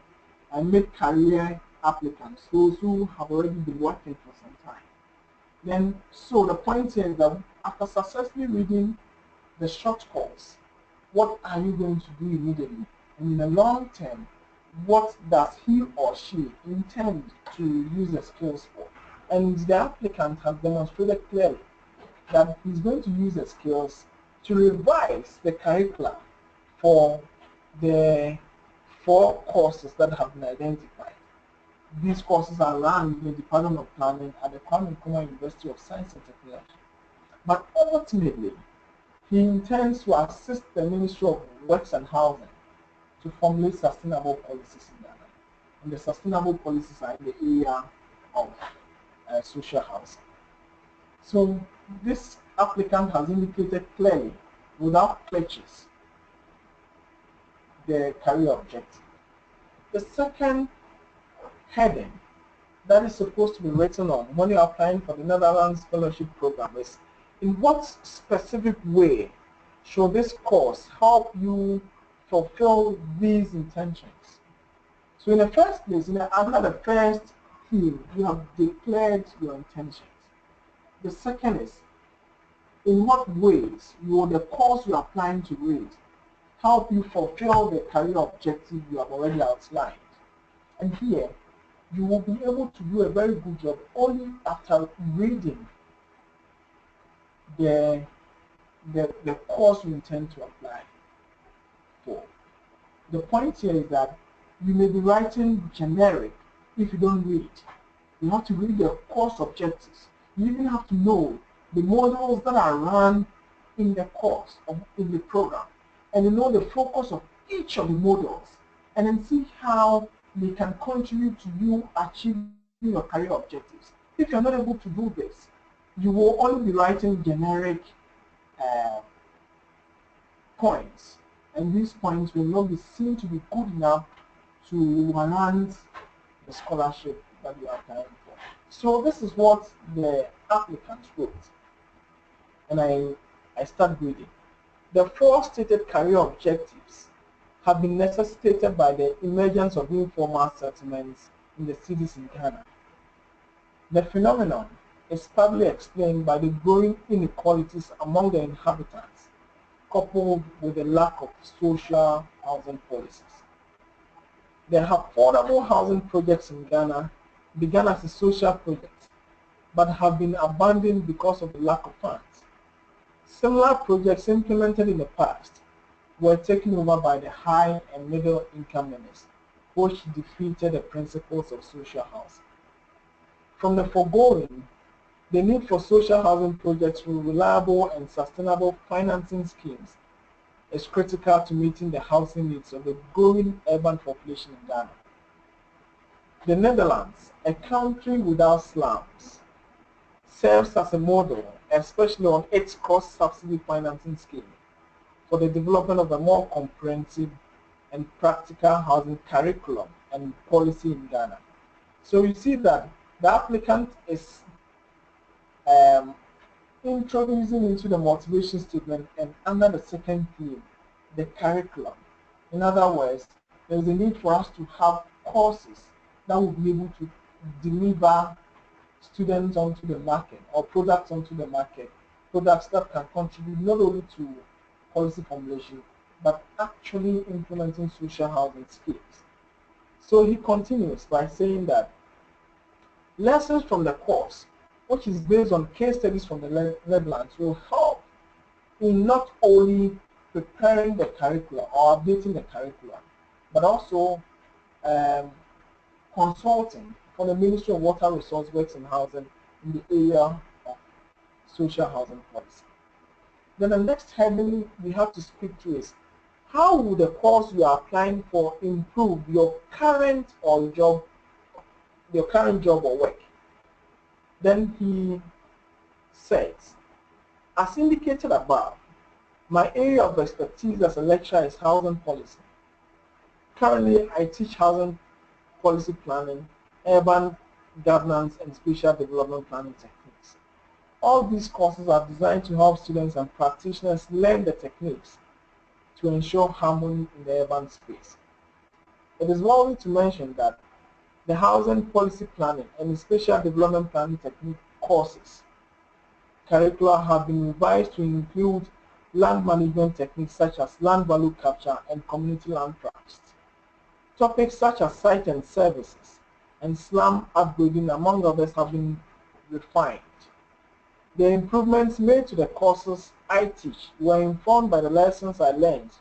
S2: mid-career applicants, those who have already been working for some time. Then, so the point here is that after successfully reading the short course, what are you going to do immediately? And in the long term, what does he or she intend to use the skills for? And the applicant has demonstrated clearly that he's going to use the skills to revise the curricula for the 4 courses that have been identified. These courses are run in the Department of Planning at the Kwame Nkrumah University of Science and Technology. But ultimately, he intends to assist the Ministry of Works and Housing to formulate sustainable policies in Ghana. And the sustainable policies are in the area of social housing. So this applicant has indicated clearly, without glitches, the career objective. The second heading that is supposed to be written on when you're applying for the Netherlands Fellowship Program is: in what specific way should this course help you fulfill these intentions? So in the first place, under the first theme, you have declared your intentions. The second is, in what ways will the course you are applying to read help you fulfill the career objective you have already outlined? And here, you will be able to do a very good job only after reading the course you intend to apply for. The point here is that you may be writing generic if you don't read. You have to read the course objectives. You even have to know the modules that are run in the course, in the program, and you know the focus of each of the modules, and then see how they can contribute to you achieving your career objectives. If you're not able to do this, you will only be writing generic points, and these points will not be seen to be good enough to warrant the scholarship that you are applying for. So this is what the applicants wrote, and I start reading. The 4 stated career objectives have been necessitated by the emergence of informal settlements in the cities in Ghana. The phenomenon is partly explained by the growing inequalities among the inhabitants, coupled with the lack of social housing policies. The affordable housing projects in Ghana began as a social project, but have been abandoned because of the lack of funds. Similar projects implemented in the past were taken over by the high and middle income earners, which defeated the principles of social housing. From the foregoing, the need for social housing projects with reliable and sustainable financing schemes is critical to meeting the housing needs of the growing urban population in Ghana. The Netherlands, a country without slums, serves as a model, especially on its cross-subsidy financing scheme, for the development of a more comprehensive and practical housing curriculum and policy in Ghana. So you see that the applicant is introducing into the motivation statement and under the second theme, the curriculum. In other words, there is a need for us to have courses that will be able to deliver students onto the market or products onto the market, products that can contribute not only to policy formulation, but actually implementing social housing schemes. So he continues by saying that lessons from the course, which is based on case studies from the Netherlands, will help in not only preparing the curriculum or updating the curriculum, but also consulting for the Ministry of Water Resource Works and Housing in the area of social housing policy. Then the next heading we have to speak to is how will the course you are applying for improve your current job or work? Then he says, as indicated above, my area of expertise as a lecturer is housing policy. Currently, I teach housing policy planning, urban governance, and spatial development planning techniques. All these courses are designed to help students and practitioners learn the techniques to ensure harmony in the urban space. It is worthy to mention that the housing policy planning and spatial development planning technique courses curricula have been revised to include land management techniques such as land value capture and community land trust. Topics such as site and services and slum upgrading, among others, have been refined. The improvements made to the courses I teach were informed by the lessons I learned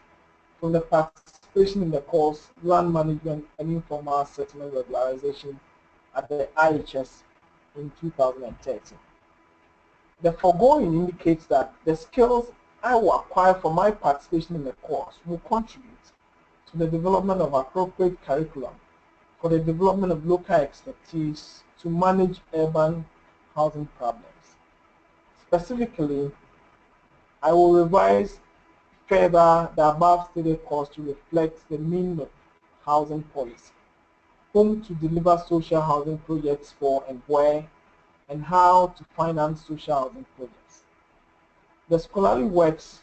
S2: from the participation in the course Land Management and Informal Settlement Regularization at the IHS in 2013. The foregoing indicates that the skills I will acquire from my participation in the course will contribute to the development of appropriate curriculum for the development of local expertise to manage urban housing problems. Specifically, I will revise further the above stated course to reflect the meaning of housing policy, whom to deliver social housing projects for and where, and how to finance social housing projects. The scholarly works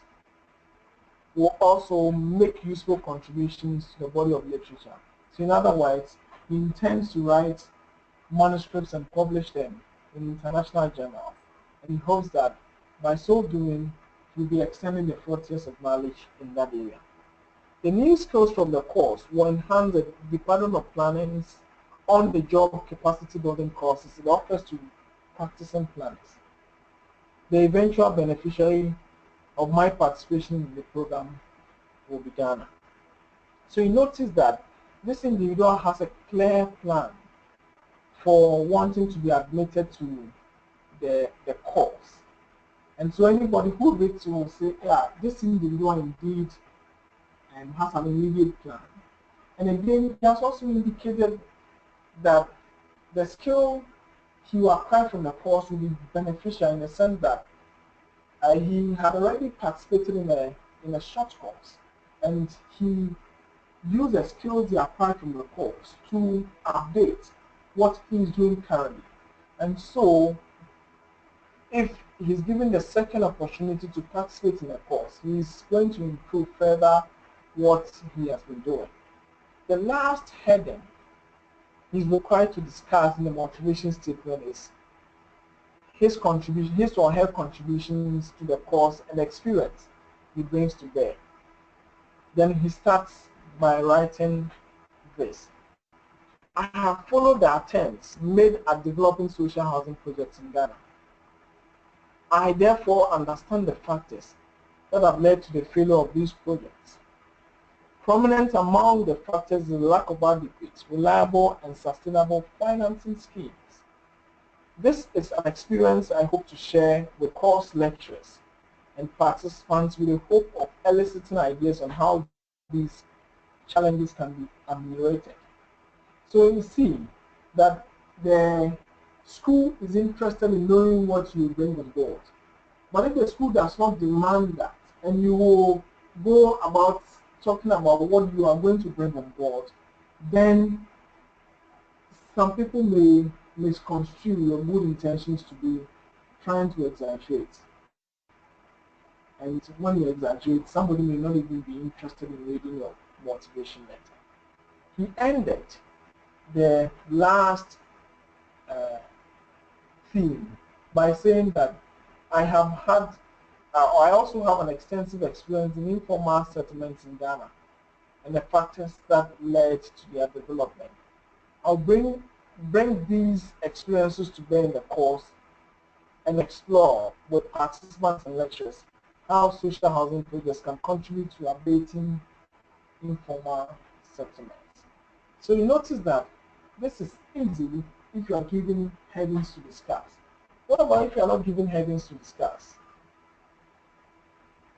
S2: will also make useful contributions to the body of literature. So in other words, he intends to write manuscripts and publish them in international journals, and he hopes that by so doing, he will be extending the frontiers of knowledge in that area. The new skills from the course will enhance the Department of Planning's on-the-job capacity building courses it offers to practicing planners. The eventual beneficiary of my participation in the program will be Ghana. So you notice that this individual has a clear plan for wanting to be admitted to the course. And so anybody who reads will say, yeah, this individual indeed has an immediate plan. And again, he has also indicated that the skill he will acquire from the course will be beneficial in the sense that he had already participated in a short course, and he used the skills he acquired from the course to update what he is doing currently. And so, if he's given the second opportunity to participate in a course, he's going to improve further what he has been doing. The last heading he's required to discuss in the motivation statement is his or her contributions to the course and the experience he brings to bear. Then he starts by writing this. I have followed the attempts made at developing social housing projects in Ghana. I therefore understand the factors that have led to the failure of these projects. Prominent among the factors is the lack of adequate, reliable, and sustainable financing schemes. This is an experience I hope to share with course lecturers and participants with the hope of eliciting ideas on how these challenges can be ameliorated. So you see that the school is interested in knowing what you bring on board. But if the school does not demand that, and you will go about talking about what you are going to bring on board, then some people may misconstrue your good intentions to be trying to exaggerate. And when you exaggerate, somebody may not even be interested in reading your motivation letter. He ended the last theme by saying that I have had, I also have an extensive experience in informal settlements in Ghana and the factors that led to their development. I'll bring these experiences to bear in the course and explore with participants and lecturers how social housing projects can contribute to abating informal settlements. So you notice that this is easy if you are given headings to discuss. What about if you are not given headings to discuss?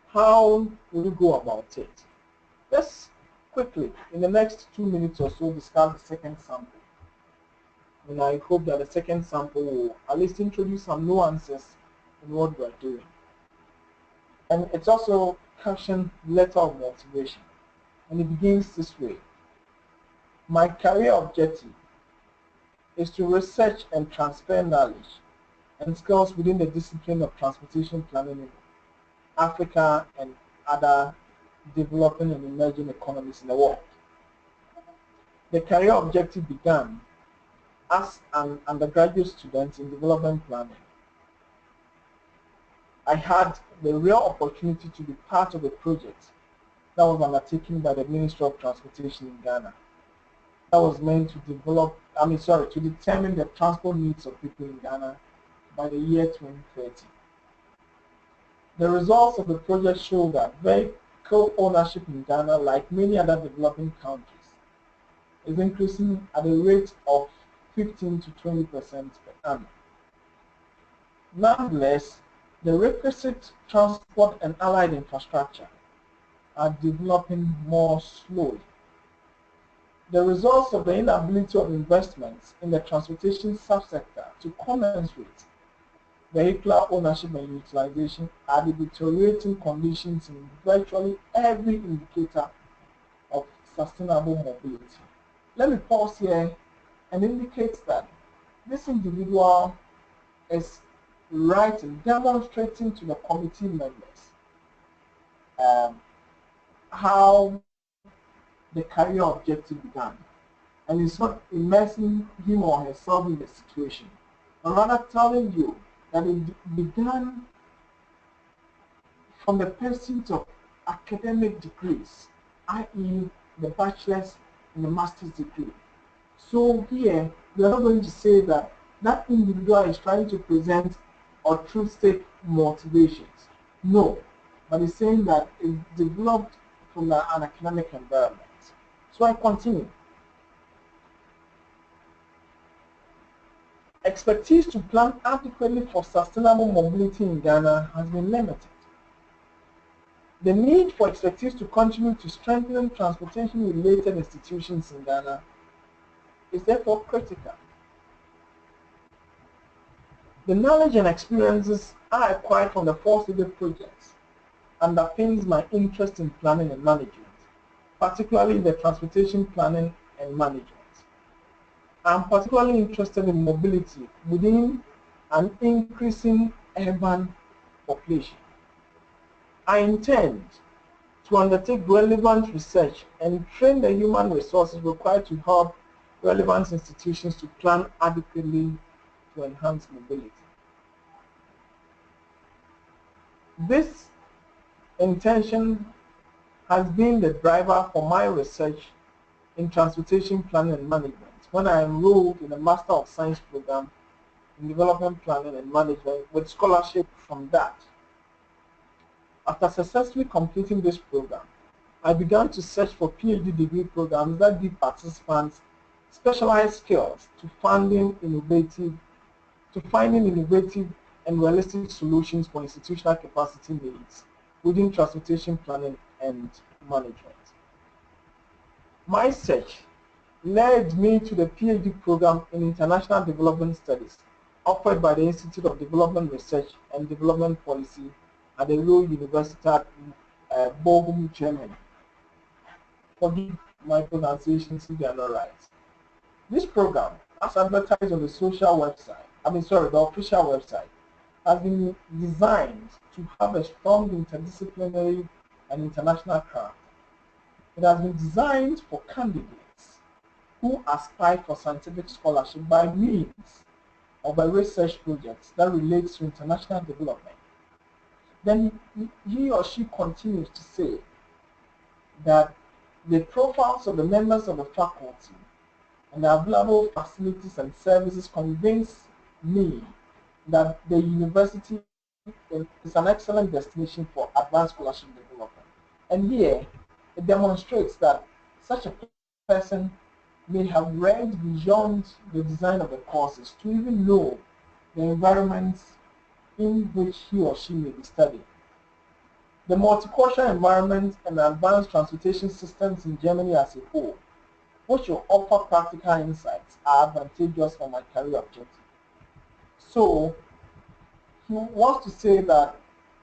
S2: How will you go about it? Let's quickly, in the next 2 minutes or so, discuss the second sample. And I hope that the second sample will at least introduce some nuances in what we are doing. And it's also captioned letter of motivation. And it begins this way. My career objective is to research and transfer knowledge and skills within the discipline of transportation planning in Africa and other developing and emerging economies in the world. The career objective began as an undergraduate student in development planning. I had the rare opportunity to be part of a project that was undertaken by the Ministry of Transportation in Ghana. That was meant to to determine the transport needs of people in Ghana by the year 2030. The results of the project show that vehicle ownership in Ghana, like many other developing countries, is increasing at a rate of 15 to 20% per annum. Nonetheless, the requisite transport and allied infrastructure are developing more slowly. The results of the inability of investments in the transportation subsector to commensurate vehicular ownership and utilization are the deteriorating conditions in virtually every indicator of sustainable mobility. Let me pause here and indicate that this individual is writing, demonstrating to the committee members how the career objective began. And it's not immersing him or herself in the situation, but rather telling you that it began from the pursuit of academic degrees, i.e. the bachelor's and the master's degree. So here, we are not going to say that that individual is trying to present altruistic motivations. No, but it's saying that it's developed from an academic environment. So I continue. Expertise to plan adequately for sustainable mobility in Ghana has been limited. The need for expertise to contribute to strengthening transportation-related institutions in Ghana is therefore critical. The knowledge and experiences I acquired from the four stated projects underpins my interest in planning and management, particularly the transportation planning and management. I'm particularly interested in mobility within an increasing urban population. I intend to undertake relevant research and train the human resources required to help relevant institutions to plan adequately to enhance mobility. This intention has been the driver for my research in transportation planning and management when I enrolled in a Master of Science program in development planning and management with scholarship from DAAD. After successfully completing this program, I began to search for PhD degree programs that give participants specialized skills to finding innovative and realistic solutions for institutional capacity needs within transportation planning and management. My search led me to the PhD program in International Development Studies offered by the Institute of Development Research and Development Policy at the Ruhr Universität Bochum, Germany. Forgive my pronunciations if they are not right. This program, as advertised on the the official website, has been designed to have a strong interdisciplinary and international character. It has been designed for candidates who aspire for scientific scholarship by means of a research project that relates to international development. Then he or she continues to say that the profiles of the members of the faculty and the available facilities and services convince me that the university is an excellent destination for advanced scholarship development. And here, it demonstrates that such a person may have read beyond the design of the courses to even know the environments in which he or she may be studying. The multicultural environment and advanced transportation systems in Germany as a whole, which will offer practical insights, are advantageous for my career objective. So, he wants to say that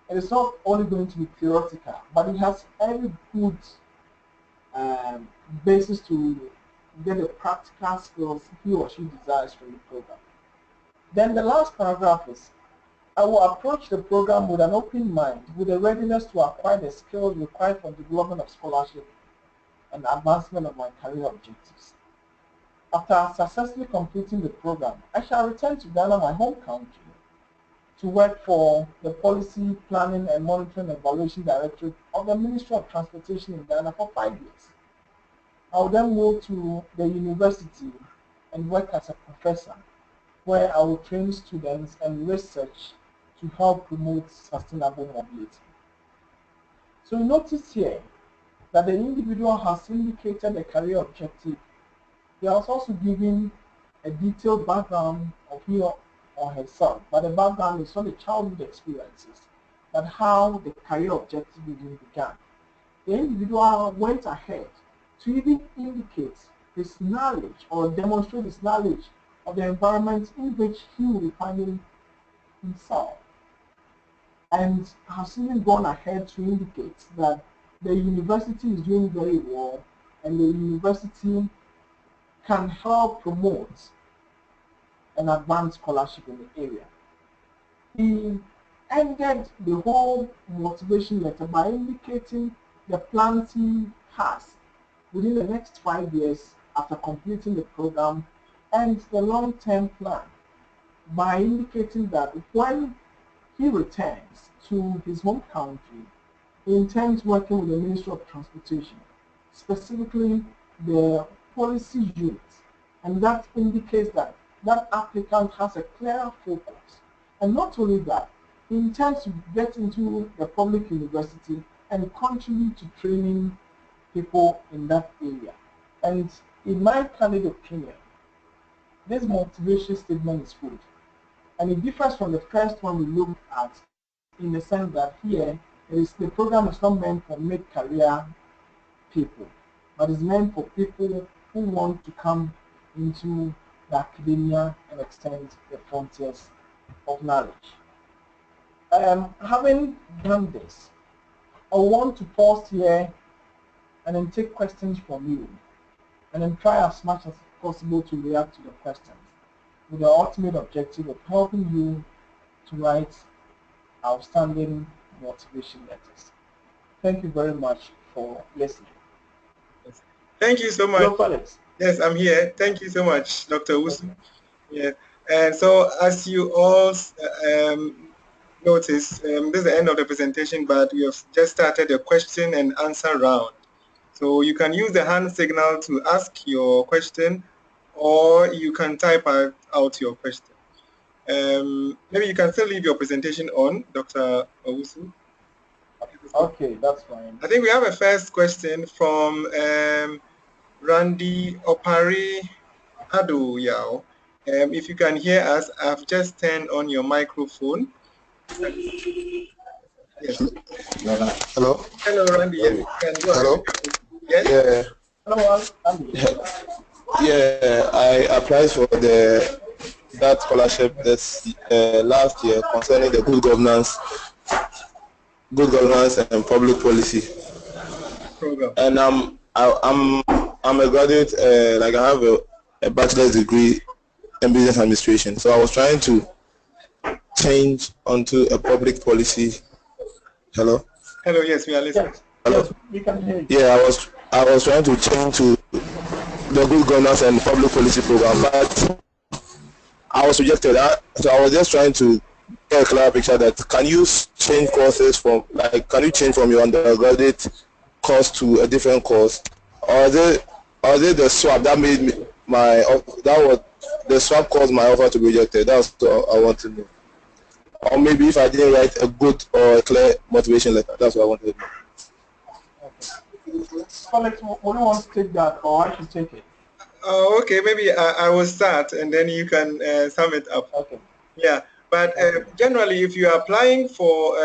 S2: it is not only going to be theoretical, but it has every good basis to get the practical skills he or she desires from the program. Then the last paragraph is, I will approach the program with an open mind, with a readiness to acquire the skills required for development of scholarship and advancement of my career objectives. After successfully completing the program, I shall return to Ghana, my home country, to work for the Policy Planning and Monitoring Evaluation Directorate of the Ministry of Transportation in Ghana for 5 years. I will then move to the university and work as a professor, where I will train students and research to help promote sustainable mobility. So you notice here that the individual has indicated a career objective. He has also given a detailed background of him or herself, but the background is not the childhood experiences, but how the career objective even began. The individual went ahead to even indicate his knowledge or demonstrate his knowledge of the environment in which he will be finding himself, and has even gone ahead to indicate that the university is doing very well and the university can help promote an advanced scholarship in the area. He ended the whole motivation letter by indicating the plans he has within the next 5 years after completing the program and the long-term plan by indicating that when he returns to his home country, he intends working with the Ministry of Transportation, specifically the policy unit, And that indicates that that applicant has a clear focus. And not only that, he intends to get into the public university and contribute to training people in that area. And in my candid opinion, this motivation statement is good. And it differs from the first one we looked at in the sense that here the program is not meant for mid-career people, but is meant for people who want to come into the academia and extend the frontiers of knowledge. Having done this, I want to pause here and then take questions from you, and then try as much as possible to react to the questions, with the ultimate objective of helping you to write outstanding motivation letters. Thank you very much for listening.
S1: Thank you so much.
S2: Hello, Felix.
S1: Yes, I'm here. Thank you so much, Dr. Owusu. Okay. Yeah. And so, as you all notice, this is the end of the presentation, but we have just started a question and answer round. So you can use the hand signal to ask your question, or you can type out your question. Maybe you can still leave your presentation on, Dr. Owusu.
S2: Okay, that's fine.
S1: I think we have a first question from Randy Opari Adoyao. If you can hear us, I've just turned on your microphone. Yes.
S3: Hello.
S1: Hello, Randy. Yes.
S3: Hello.
S1: Yes.
S3: Yeah.
S2: Hello, Randy.
S3: Yeah, I applied for that scholarship this last year concerning the good governance and public policy
S1: program.
S3: And I'm a graduate. Like I have a bachelor's degree in business administration. So I was trying to change onto a public policy. Hello.
S1: Hello. Yes, we are listening.
S3: Hello.
S2: Yes, we can hear you.
S3: Yeah, I was trying to change to the good governance and public policy program, but I was rejected. So I was just trying to get a clear picture that can you change courses from, like, can you change from your undergraduate course to a different course, or is it the swap that made me the swap caused my offer to be rejected? That's what I want to know. Or maybe if I didn't write a good or a clear motivation letter, that's what I wanted to know.
S2: Alex, would you want to take that, or I should take it?
S1: Okay, maybe I will start and then you can sum it up.
S2: Okay.
S1: Yeah, but generally, if you are applying for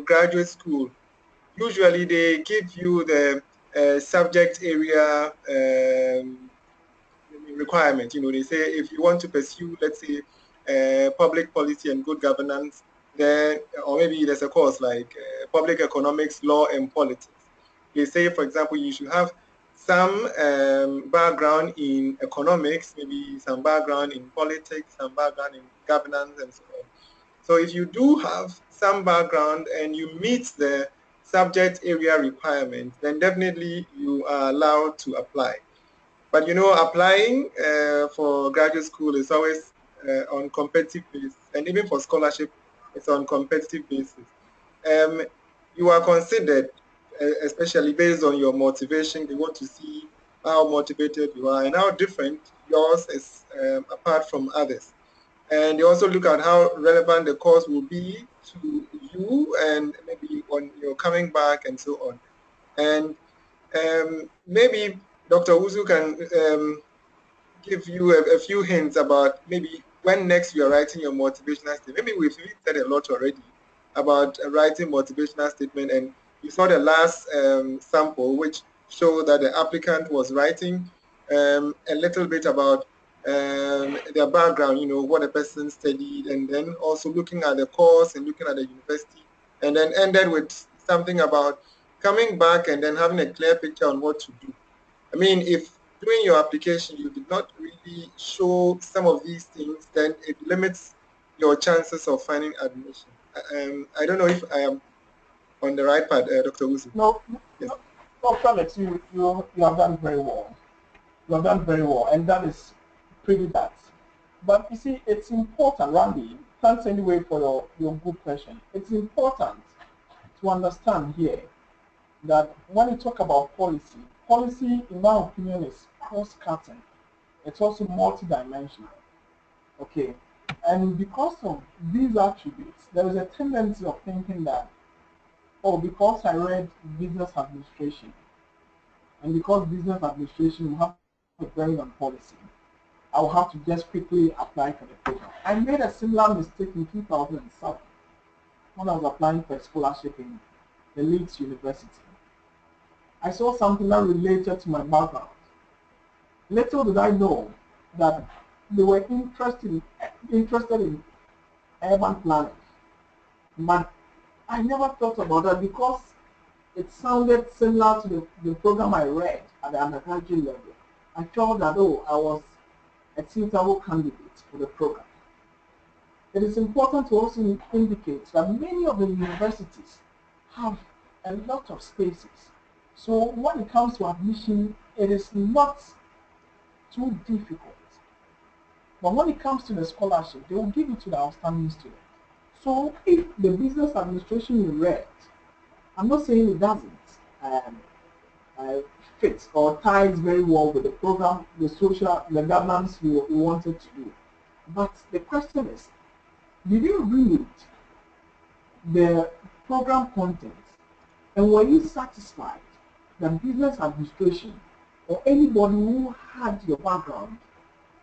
S1: graduate school, usually they give you the subject area requirement. You know, they say if you want to pursue, let's say, public policy and good governance, then, or maybe there's a course like public economics, law, and politics. They say, for example, you should have some background in economics, maybe some background in politics, some background in governance, and so on. So if you do have some background and you meet the subject area requirements, then definitely you are allowed to apply. But you know, applying for graduate school is always on competitive basis, and even for scholarship, it's on competitive basis. You are considered, especially based on your motivation. They want to see how motivated you are and how different yours is apart from others. And they also look at how relevant the course will be to you and maybe when you're coming back and so on. And maybe Dr. Owusu can give you a few hints about maybe when next you are writing your motivational statement. Maybe we've said a lot already about writing motivational statement, and you saw the last sample which showed that the applicant was writing a little bit about their background, you know, what a person studied, and then also looking at the course and looking at the university, and then ended with something about coming back and then having a clear picture on what to do. I mean, if during your application you did not really show some of these things, then it limits your chances of finding admission. I don't know if I am on the right path, Dr. Owusu.
S2: No, yes. No, Felix, you have done very well. You have done very well, and that is pretty bad. But you see, it's important, Randy. Thanks anyway for your good question. It's important to understand here that when you talk about policy, in my opinion, is cross-cutting. It's also multidimensional. Okay, and because of these attributes, there is a tendency of thinking that, oh, because I read business administration, and because business administration will have a bearing on policy, I will have to just quickly apply for the program. I made a similar mistake in 2007 when I was applying for a scholarship in the Leeds University. I saw something that related to my background. Little did I know that they were interested in urban planning. But I never thought about that because it sounded similar to the program I read at the undergraduate level. I felt that, oh, I was a suitable candidate for the program. It is important to also indicate that many of the universities have a lot of spaces. So when it comes to admission, it is not too difficult. But when it comes to the scholarship, they will give it to the outstanding student. So if the business administration you read, I'm not saying it doesn't fit or ties very well with the program, the governance you wanted to do. But the question is, did you read the program content and were you satisfied that business administration or anybody who had your background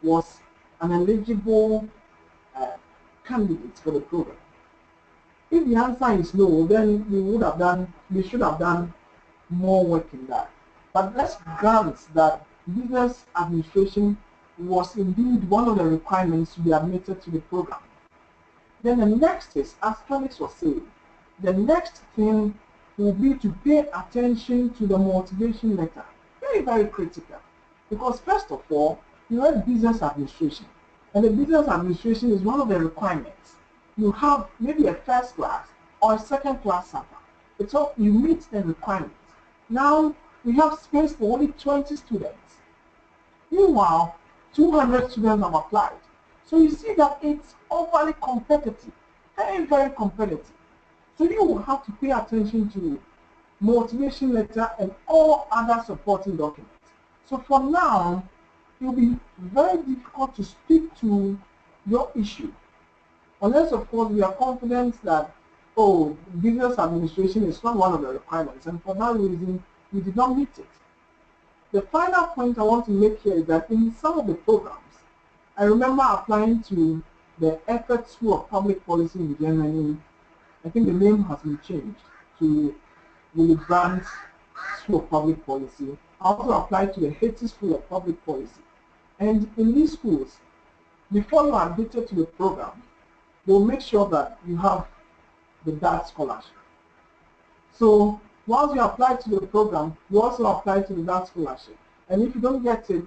S2: was an eligible candidate for the program? If the answer is no, then we should have done more work in that. But let's grant that business administration was indeed one of the requirements to be admitted to the program. Then the next is, as Felix was saying, the next thing will be to pay attention to the motivation letter. Very, very critical. Because first of all, you read business administration. And the business administration is one of the requirements. You have maybe a first class or a second class supper. It's all, you meet the requirements. Now, we have space for only 20 students. Meanwhile, 200 students have applied. So you see that it's overly competitive, very, very competitive. So you will have to pay attention to motivation letter and all other supporting documents. So for now, it will be very difficult to speak to your issue. Unless, of course, we are confident that, oh, business administration is not one of the requirements, and for that reason, we did not meet it. The final point I want to make here is that in some of the programs, I remember applying to the Effort School of Public Policy in Germany. I think the name has been changed to Willy Brandt School of Public Policy. I also applied to the Haiti School of Public Policy. And in these schools, before you are admitted to the program, they will make sure that you have the DAAD scholarship. So once you apply to the program, you also apply to the DAAD scholarship. And if you don't get it,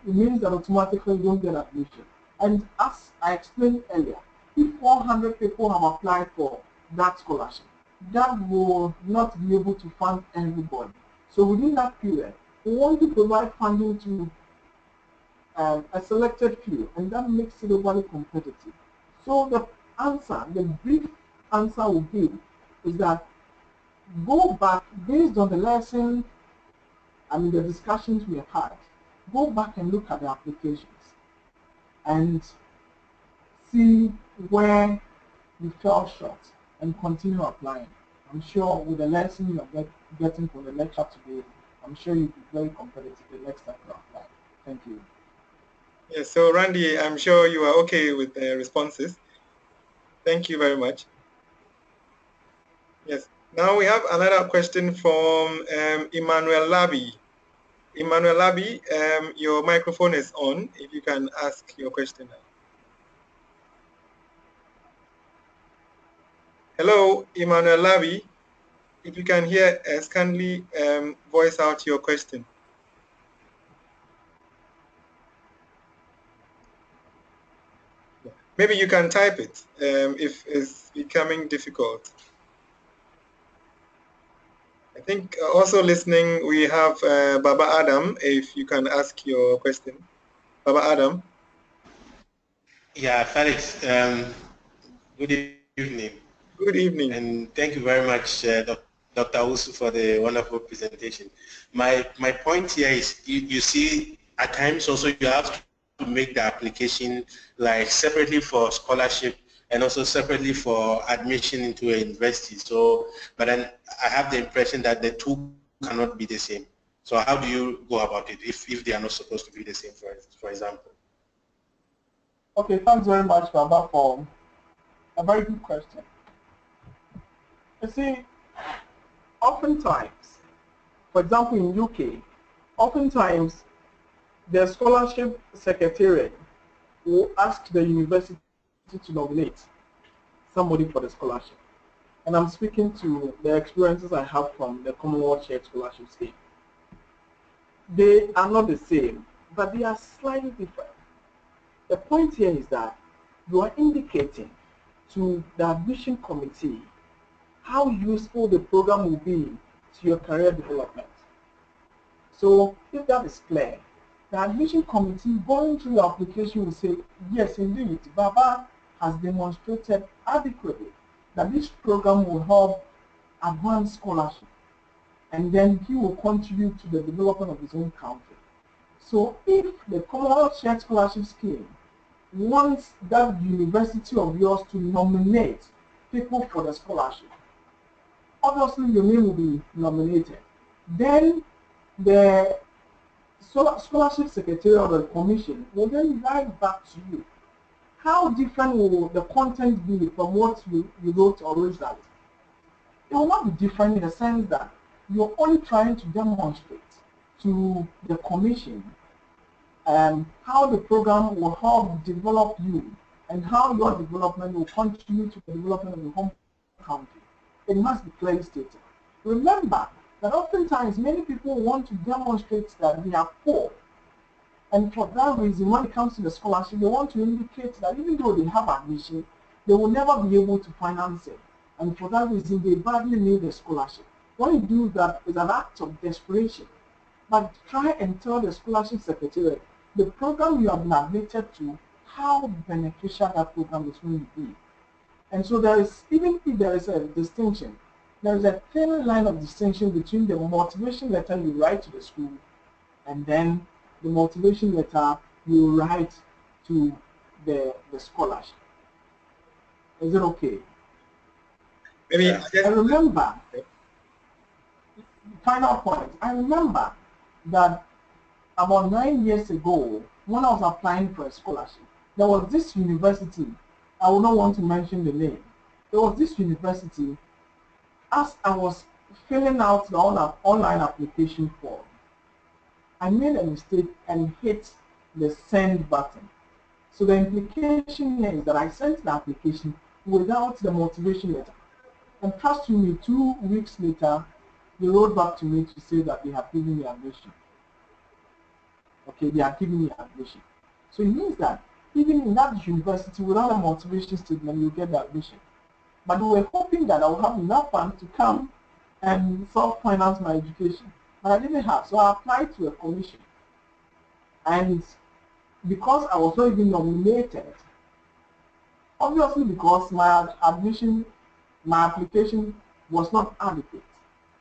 S2: it means that automatically you don't get admission. And as I explained earlier, if 400 people have applied for that scholarship, that will not be able to fund everybody. So within that period, we want to provide funding to a selected few, and that makes it overly competitive. So the answer, the brief answer will be, is that go back, based on the lesson, the discussions we have had, go back and look at the applications and see where you fell short and continue applying. I'm sure with the lesson you are getting from the lecture today, I'm sure you'll be very competitive the next time you apply. Thank you.
S1: Yes, so Randy, I'm sure you are okay with the responses. Thank you very much. Yes, now we have another question from Emmanuel Labi. Emmanuel Labi, your microphone is on, if you can ask your question now. Hello, Emmanuel Labi. If you can hear us, kindly voice out your question. Maybe you can type it if it's becoming difficult. I think also listening, we have Baba Adam, if you can ask your question. Baba Adam.
S4: Yeah, Felix, good evening.
S1: Good evening.
S4: And thank you very much, Dr. Owusu, for the wonderful presentation. My point here is, you see, at times also you have to make the application like separately for scholarship and also separately for admission into a university. So, but then I have the impression that the two cannot be the same. So how do you go about it if they are not supposed to be the same, for example?
S2: Okay, thanks very much, Baba, for a very good question. You see, oftentimes, for example, in UK, oftentimes the scholarship secretariat will ask the university to nominate somebody for the scholarship. And I'm speaking to the experiences I have from the Commonwealth Shared Scholarship Scheme. They are not the same, but they are slightly different. The point here is that you are indicating to the admission committee how useful the program will be to your career development. So if that is clear, the admission committee going through your application will say, yes, indeed, Baba has demonstrated adequately that this program will help advance scholarship, and then he will contribute to the development of his own country. So if the Commonwealth Shared Scholarship Scheme wants that university of yours to nominate people for the scholarship, obviously your name will be nominated. Then the scholarship secretary of the commission will then write back to you. How different will the content be from what you wrote originally? It will not be different in the sense that you're only trying to demonstrate to the commission how the program will help develop you and how your development will contribute to the development of the home country. It must be clearly stated. Remember that oftentimes many people want to demonstrate that they are poor, and for that reason, when it comes to the scholarship, they want to indicate that even though they have admission, they will never be able to finance it, and for that reason, they badly need the scholarship. When you do that, it's an act of desperation. But try and tell the scholarship secretariat the program you have been admitted to, how beneficial that program is going to be. And so there is, even if there is a distinction, there is a thin line of distinction between the motivation letter you write to the school and then the motivation letter you write to the scholarship. Is it okay?
S1: Maybe
S2: I remember, final point, I remember that about 9 years ago, when I was applying for a scholarship, there was this university, I will not want to mention the name, there was this university, as I was filling out the online application form, I made a mistake and hit the send button. So the implication here is that I sent the application without the motivation letter. And trust me, 2 weeks later, they wrote back to me to say that they have given me admission. Okay, they have given me admission. So it means that even in that university, without a motivation statement, you get the admission. But we were hoping that I would have enough funds to come and self-finance my education. But I didn't have, so I applied to a commission. And because I was not even nominated, obviously because my admission, my application was not adequate,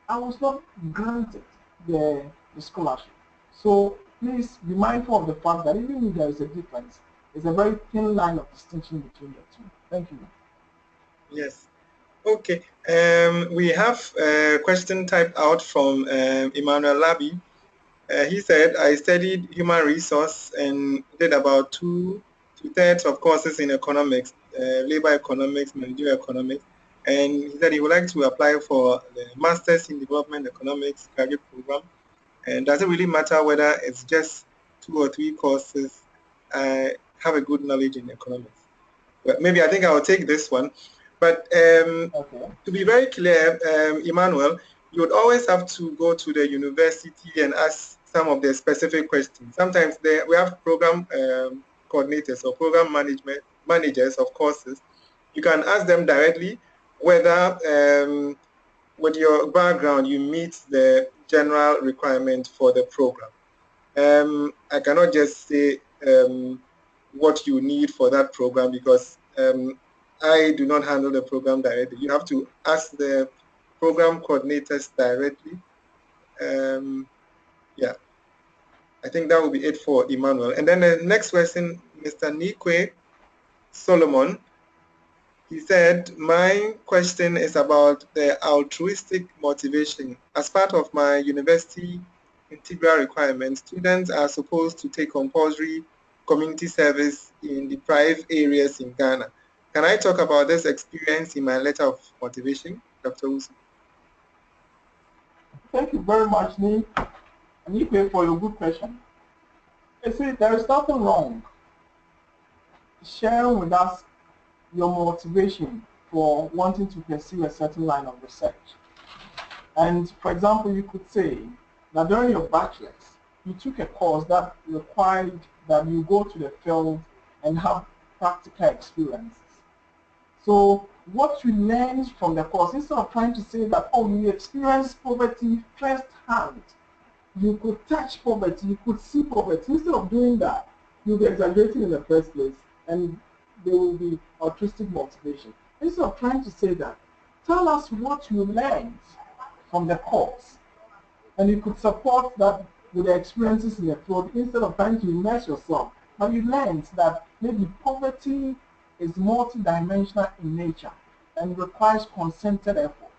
S2: I was not granted the scholarship. So please be mindful of the fact that even if there is a difference, there's a very thin line of distinction between the two. Thank you.
S1: Yes. Okay. We have a question typed out from Emmanuel Labi. He said, I studied human resource and did about 2/3 of courses in economics, labor economics, managerial economics. And he said he would like to apply for the Masters in Development Economics graduate program. And does it really matter whether it's just 2 or 3 courses? I have a good knowledge in economics. Well, maybe I think I'll take this one. But to be very clear, Emmanuel, you would always have to go to the university and ask some of the specific questions. Sometimes we have program coordinators or program managers of courses. You can ask them directly whether with your background you meet the general requirement for the program. I cannot just say what you need for that program because I do not handle the program directly. You have to ask the program coordinators directly. Yeah, I think that will be it for Emmanuel. And then the next question, Mr. Nikwe Solomon, he said, my question is about the altruistic motivation. As part of my university integral requirements, students are supposed to take compulsory community service in deprived areas in Ghana. Can I talk about this experience in my letter of motivation, Dr. Owusu?
S2: Thank you very much, Nipe, for your good question. You see, there is nothing wrong sharing with us your motivation for wanting to pursue a certain line of research. And for example, you could say that during your bachelor's, you took a course that required that you go to the field and have practical experiences. So what you learned from the course, instead of trying to say that, oh, you experienced poverty firsthand, you could touch poverty, you could see poverty. Instead of doing that, you'll be exaggerating in the first place, and there will be altruistic motivation. Instead of trying to say that, tell us what you learned from the course, and you could support that with the experiences in the field instead of trying to immerse yourself. But you learned that maybe poverty is multidimensional in nature and requires concentrated efforts.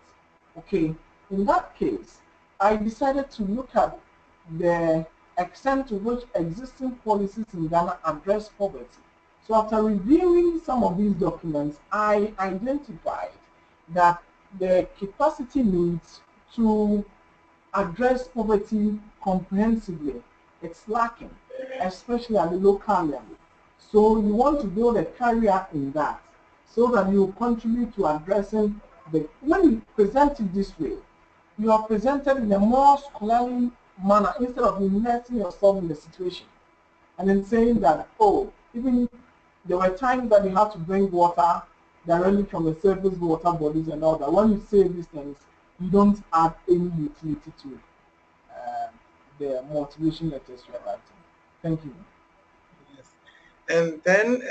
S2: Okay, in that case, I decided to look at the extent to which existing policies in Ghana address poverty. So after reviewing some of these documents, I identified that the capacity needs to address poverty comprehensively, it's lacking, especially at the local level. So you want to build a career in that so that you contribute to addressing the, when you present it this way, you are presented in a more scholarly manner instead of immersing yourself in the situation and then saying that, oh, even there were times that you have to bring water directly from the surface water bodies and all that. When you say these things, you don't add any utility to the motivation letters you are writing. Thank you.
S1: Yes. And then,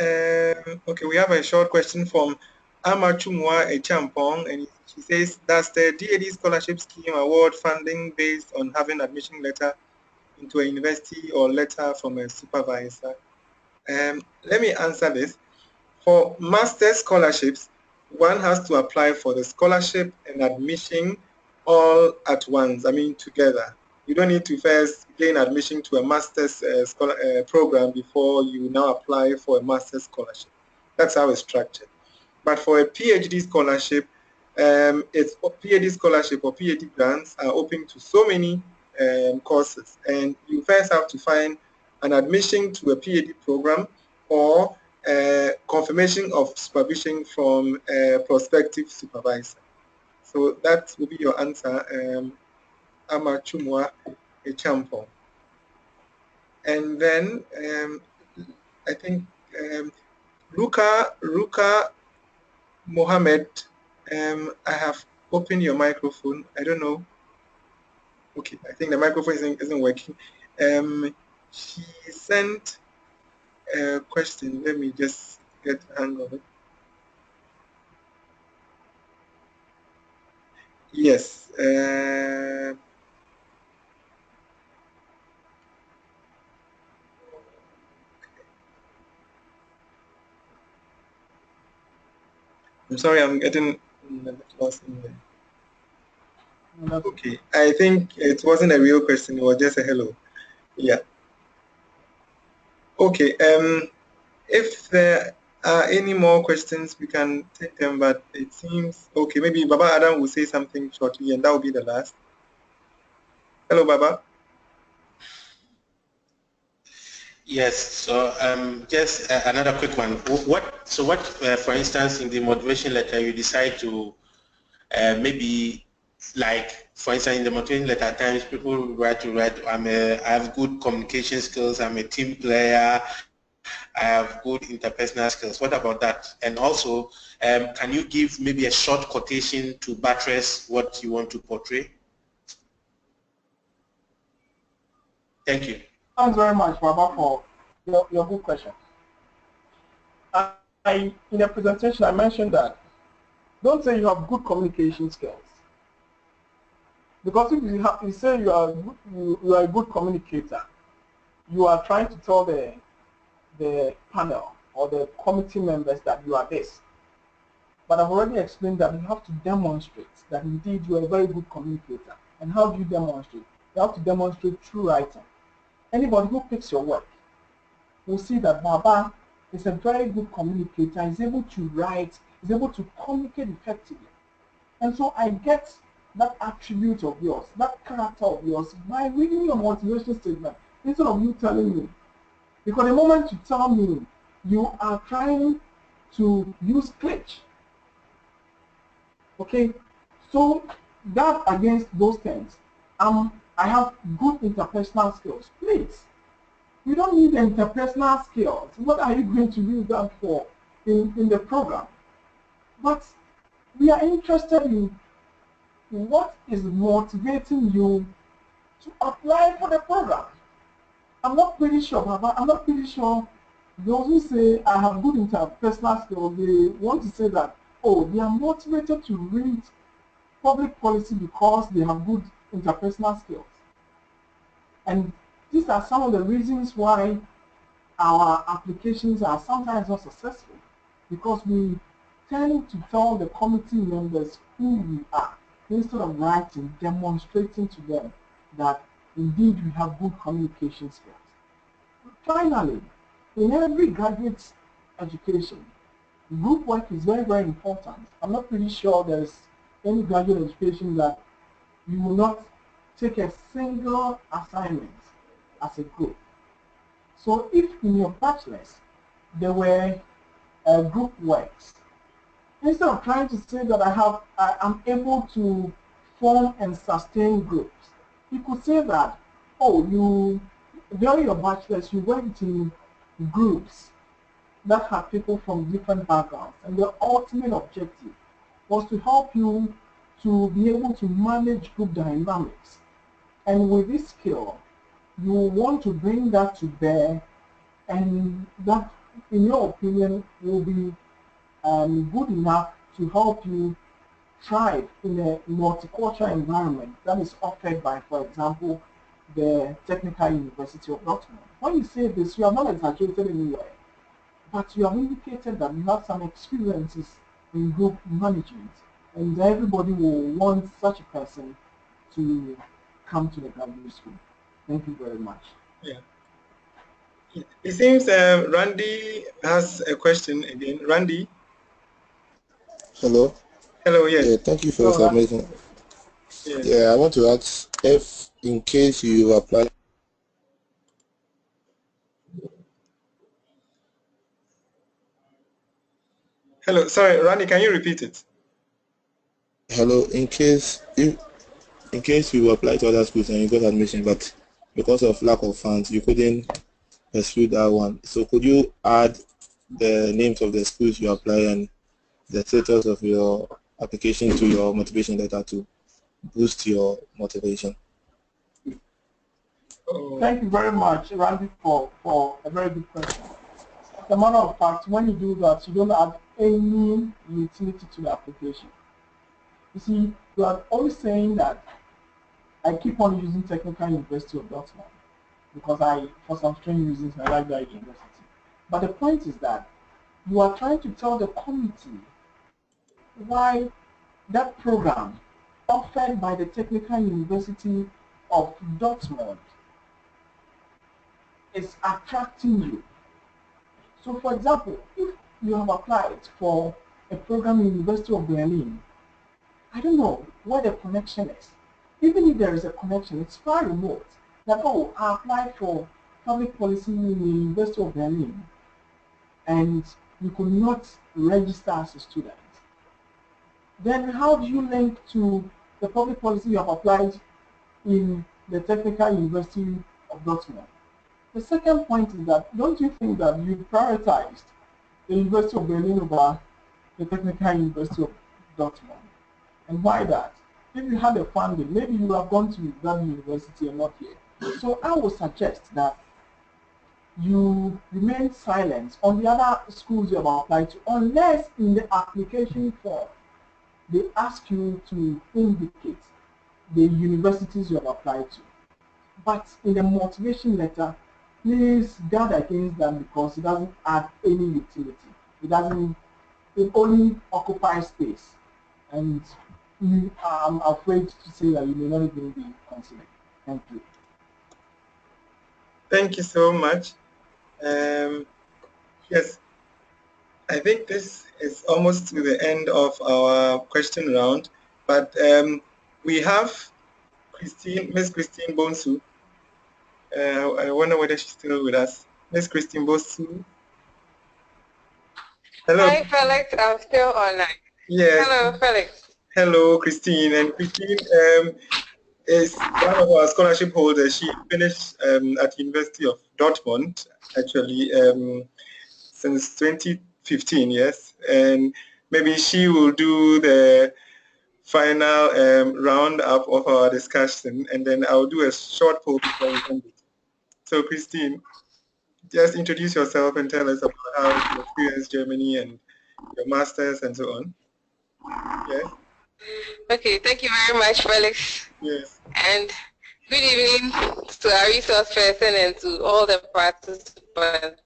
S1: okay, we have a short question from Amachumwa Echampong, and she says, does the DAAD scholarship scheme award funding based on having admission letter into a university or letter from a supervisor? Let me answer this. For master's scholarships, one has to apply for the scholarship and admission all at once, I mean together. You don't need to first gain admission to a master's program before you now apply for a master's scholarship. That's how it's structured. But for a PhD scholarship, it's PhD scholarship or PhD grants are open to so many courses, and you first have to find an admission to a PhD program or confirmation of supervision from a prospective supervisor. So that will be your answer, Amachumwa Echampo. And then I think Ruka Mohammed, I have opened your microphone. I don't know. Okay, I think the microphone isn't working. She sent a question. Let me just get the hang of it. Yes. I'm sorry, I'm getting lost in there. Okay, I think it wasn't a real question, it was just a hello. Yeah. Okay, if there are any more questions, we can take them, but it seems, okay, maybe Baba Adam will say something shortly, and that will be the last. Hello, Baba.
S4: Yes, so just another quick one. What, for instance, in the motivation letter, you decide to maybe, like, for instance, in the motivation letter, at times people write, I have good communication skills, I'm a team player, I have good interpersonal skills. What about that? And also, can you give maybe a short quotation to buttress what you want to portray? Thank you.
S2: Thanks very much, Baba, for your good question. In the presentation, I mentioned that don't say you have good communication skills. Because if you say you are a good communicator, you are trying to tell the panel or the committee members that you are this. But I've already explained that you have to demonstrate that indeed you are a very good communicator. And how do you demonstrate? You have to demonstrate through writing. Anybody who picks your work will see that Baba is a very good communicator, is able to write, is able to communicate effectively. And so I get that attribute of yours, that character of yours, by reading your motivation statement instead of you telling me. Because the moment you tell me, you are trying to use glitch. Okay, so that against those things, I have good interpersonal skills. Please, you don't need interpersonal skills. What are you going to use that for in the program? But we are interested in what is motivating you to apply for the program. I'm not pretty sure, Baba. I'm not pretty sure those who say I have good interpersonal skills, they want to say that, oh, they are motivated to read public policy because they have good interpersonal skills. And these are some of the reasons why our applications are sometimes not successful, because we tend to tell the committee members who we are instead of writing, demonstrating to them that indeed we have good communication skills. Finally, in every graduate education, group work is very, very important. I'm not pretty sure there's any graduate education that you will not take a single assignment as a group. So if in your bachelor's there were group works, instead of trying to say that I am able to form and sustain groups, you could say that, oh, during your bachelor's you went in groups that have people from different backgrounds, and the ultimate objective was to help you to be able to manage group dynamics. And with this skill, you want to bring that to bear, and that, in your opinion, will be good enough to help you thrive in a multicultural environment that is offered by, for example, the Technical University of Dortmund. When you say this, you are not exaggerated anywhere, but you have indicated that you have some experiences in group management, and everybody will want such a person to come to the graduate school. Thank you very much.
S1: Yeah. It seems Randy has a question again. Randy?
S3: Hello?
S1: Hello, yes.
S3: Yeah, thank you for submitting.
S1: Yes.
S3: Yeah, I want to ask if, in case you apply.
S1: Hello, sorry, Randy, can you repeat it?
S3: Hello, in case you apply to other schools and you got admission, but because of lack of funds, you couldn't pursue that one. So could you add the names of the schools you apply and the status of your application to your motivation letter to boost your motivation?
S2: Thank you very much, Randy, for a very good question. As a matter of fact, when you do that, you don't add any utility to the application. You see, you are always saying that I keep on using Technical University of Dortmund because for some strange reasons, I like that university. But the point is that you are trying to tell the committee why that program offered by the Technical University of Dortmund is attracting you. So for example, if you have applied for a program in the University of Berlin, I don't know where the connection is. Even if there is a connection, it's far remote. That, oh, I applied for public policy in the University of Berlin, and you could not register as a student. Then how do you link to the public policy you have applied in the Technical University of Dortmund? The second point is that, don't you think that you prioritized the University of Berlin over the Technical University of Dortmund? And why that? If you had the funding, maybe you would have gone to that university and not here. So I would suggest that you remain silent on the other schools you have applied to, unless in the application form they ask you to indicate the universities you have applied to. But in the motivation letter, please guard against that because it doesn't add any utility. It only occupies space. And I'm afraid to say that you may not even be considered. Thank you.
S1: Thank you so much. Yes, I think this is almost to the end of our question round, but we have Miss Christine Bonsu. I wonder whether she's still with us. Miss Christine Bonsu. Hello.
S5: Hi, Felix. I'm still online.
S1: Yes.
S5: Hello, Felix.
S1: Hello, Christine. And Christine is one of our scholarship holders. She finished at University of Dortmund, actually, since 2015, yes. And maybe she will do the final roundup of our discussion, and then I'll do a short poll before we end it. So, Christine, just introduce yourself and tell us about how you experienced Germany and your masters and so on. Yes.
S5: Okay, thank you very much, Felix.
S1: Yes.
S5: And good evening to our resource person and to all the participants.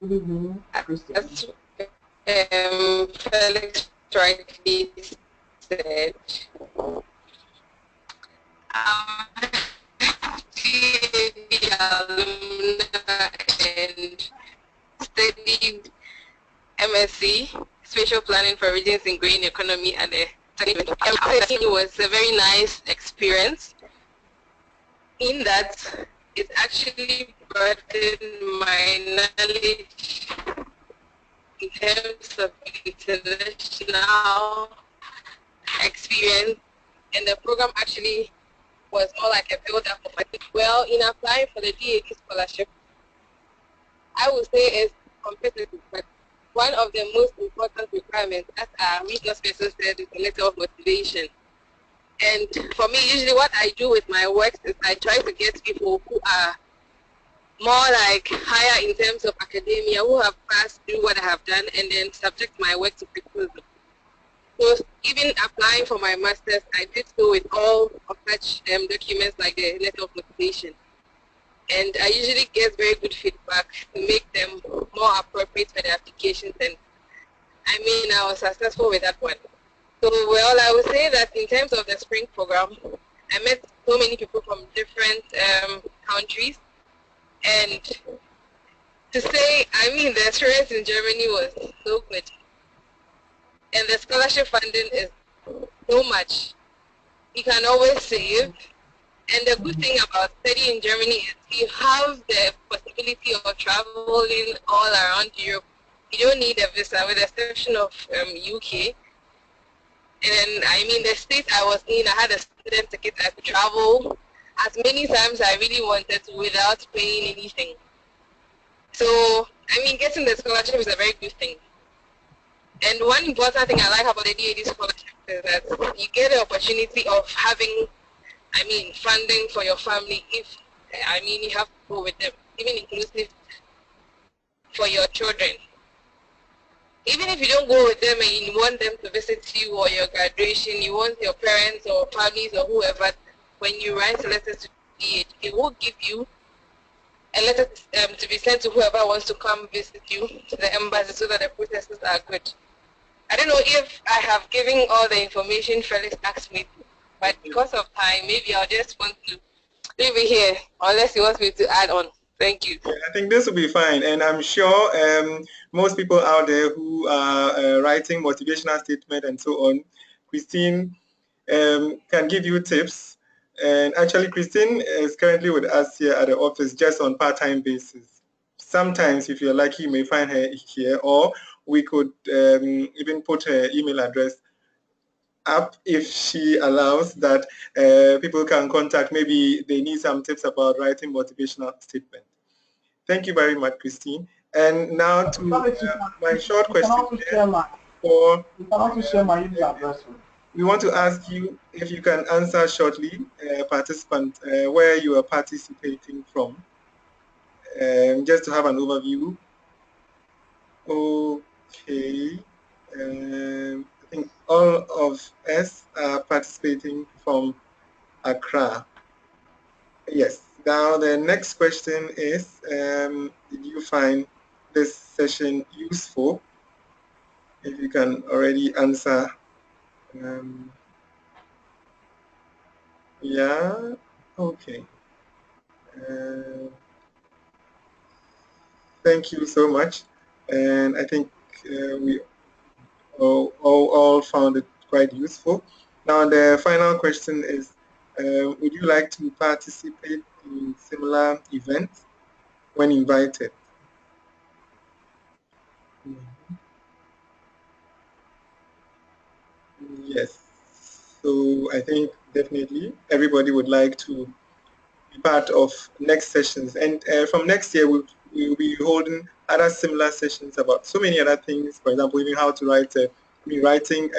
S2: Good evening, Christian.
S5: As Felix rightly said, DAAD alumna and studied MSc, Spatial Planning for Regions in Green Economy at the it was a very nice experience in that it actually broadened my knowledge in terms of international experience, and the program actually was more like a build-up of my. Well, in applying for the DAAD scholarship, I would say it's competitive, but one of the most important requirements, as our resource person said, is a letter of motivation. And for me, usually what I do with my work is I try to get people who are more like higher in terms of academia, who have passed through what I have done, and then subject my work to criticism. So even applying for my master's, I did so with all of such documents like the letter of motivation. And I usually get very good feedback to make them more appropriate for the applications, and I mean I was successful with that one. So well, I would say that in terms of the spring program, I met so many people from different countries, and to say, I mean the experience in Germany was so good, and the scholarship funding is so much. You can always save. And the good thing about studying in Germany is you have the possibility of traveling all around Europe. You don't need a visa, with the exception of UK. And I mean, the state I was in, I had a student ticket. I could travel as many times I really wanted to without paying anything. So, I mean, getting the scholarship is a very good thing. And one important thing I like about the DAAD scholarship is that you get the opportunity of having funding for your family if, you have to go with them, even inclusive for your children. Even if you don't go with them and you want them to visit you or your graduation, you want your parents or families or whoever, when you write a letter to DAAD, it will give you a letter to be sent to whoever wants to come visit you, to the embassy, so that the processes are good. I don't know if I have given all the information Felix asked me, but because of time, maybe I'll just want to leave it here, unless he wants me to add on. Thank you.
S1: Yeah, I think this will be fine, and I'm sure most people out there who are writing motivational statement and so on, Christine can give you tips. And actually, Christine is currently with us here at the office just on part-time basis. Sometimes, if you're lucky, you may find her here, or we could even put her email address up if she allows that people can contact. Maybe they need some tips about writing motivational statement. Thank you very much, Christine. And now to my short question.
S2: You can also share my email address.
S1: We want to ask you if you can answer shortly, participant, where you are participating from, just to have an overview. Okay. I think all of us are participating from Accra. Yes, Now the next question is, did you find this session useful? If you can already answer. Yeah, okay. Thank you so much. And I think we all found it quite useful. Now the final question is, would you like to participate in similar events when invited? Yes. So I think definitely everybody would like to be part of next sessions. And from next year, we'll be holding other similar sessions about so many other things. For example, even how to write, writing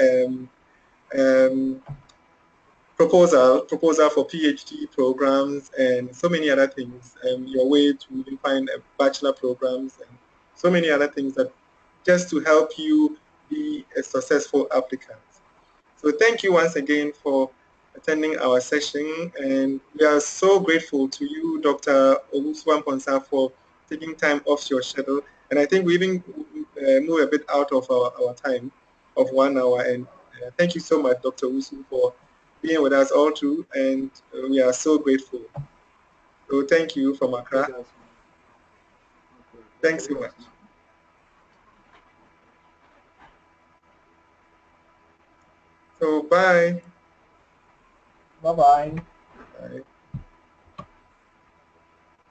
S1: proposal for PhD programs and so many other things. Your way to even find bachelor programs and so many other things that just to help you be a successful applicant. So thank you once again for attending our session, and we are so grateful to you, Dr. Owusu Amponsah, for taking time off your schedule. And I think we even move a bit out of our time of 1 hour. And thank you so much, Dr. Owusu, for being with us all through, and we are so grateful. So thank you from Accra. Thanks so much. So bye.
S2: Bye-bye.
S1: Bye.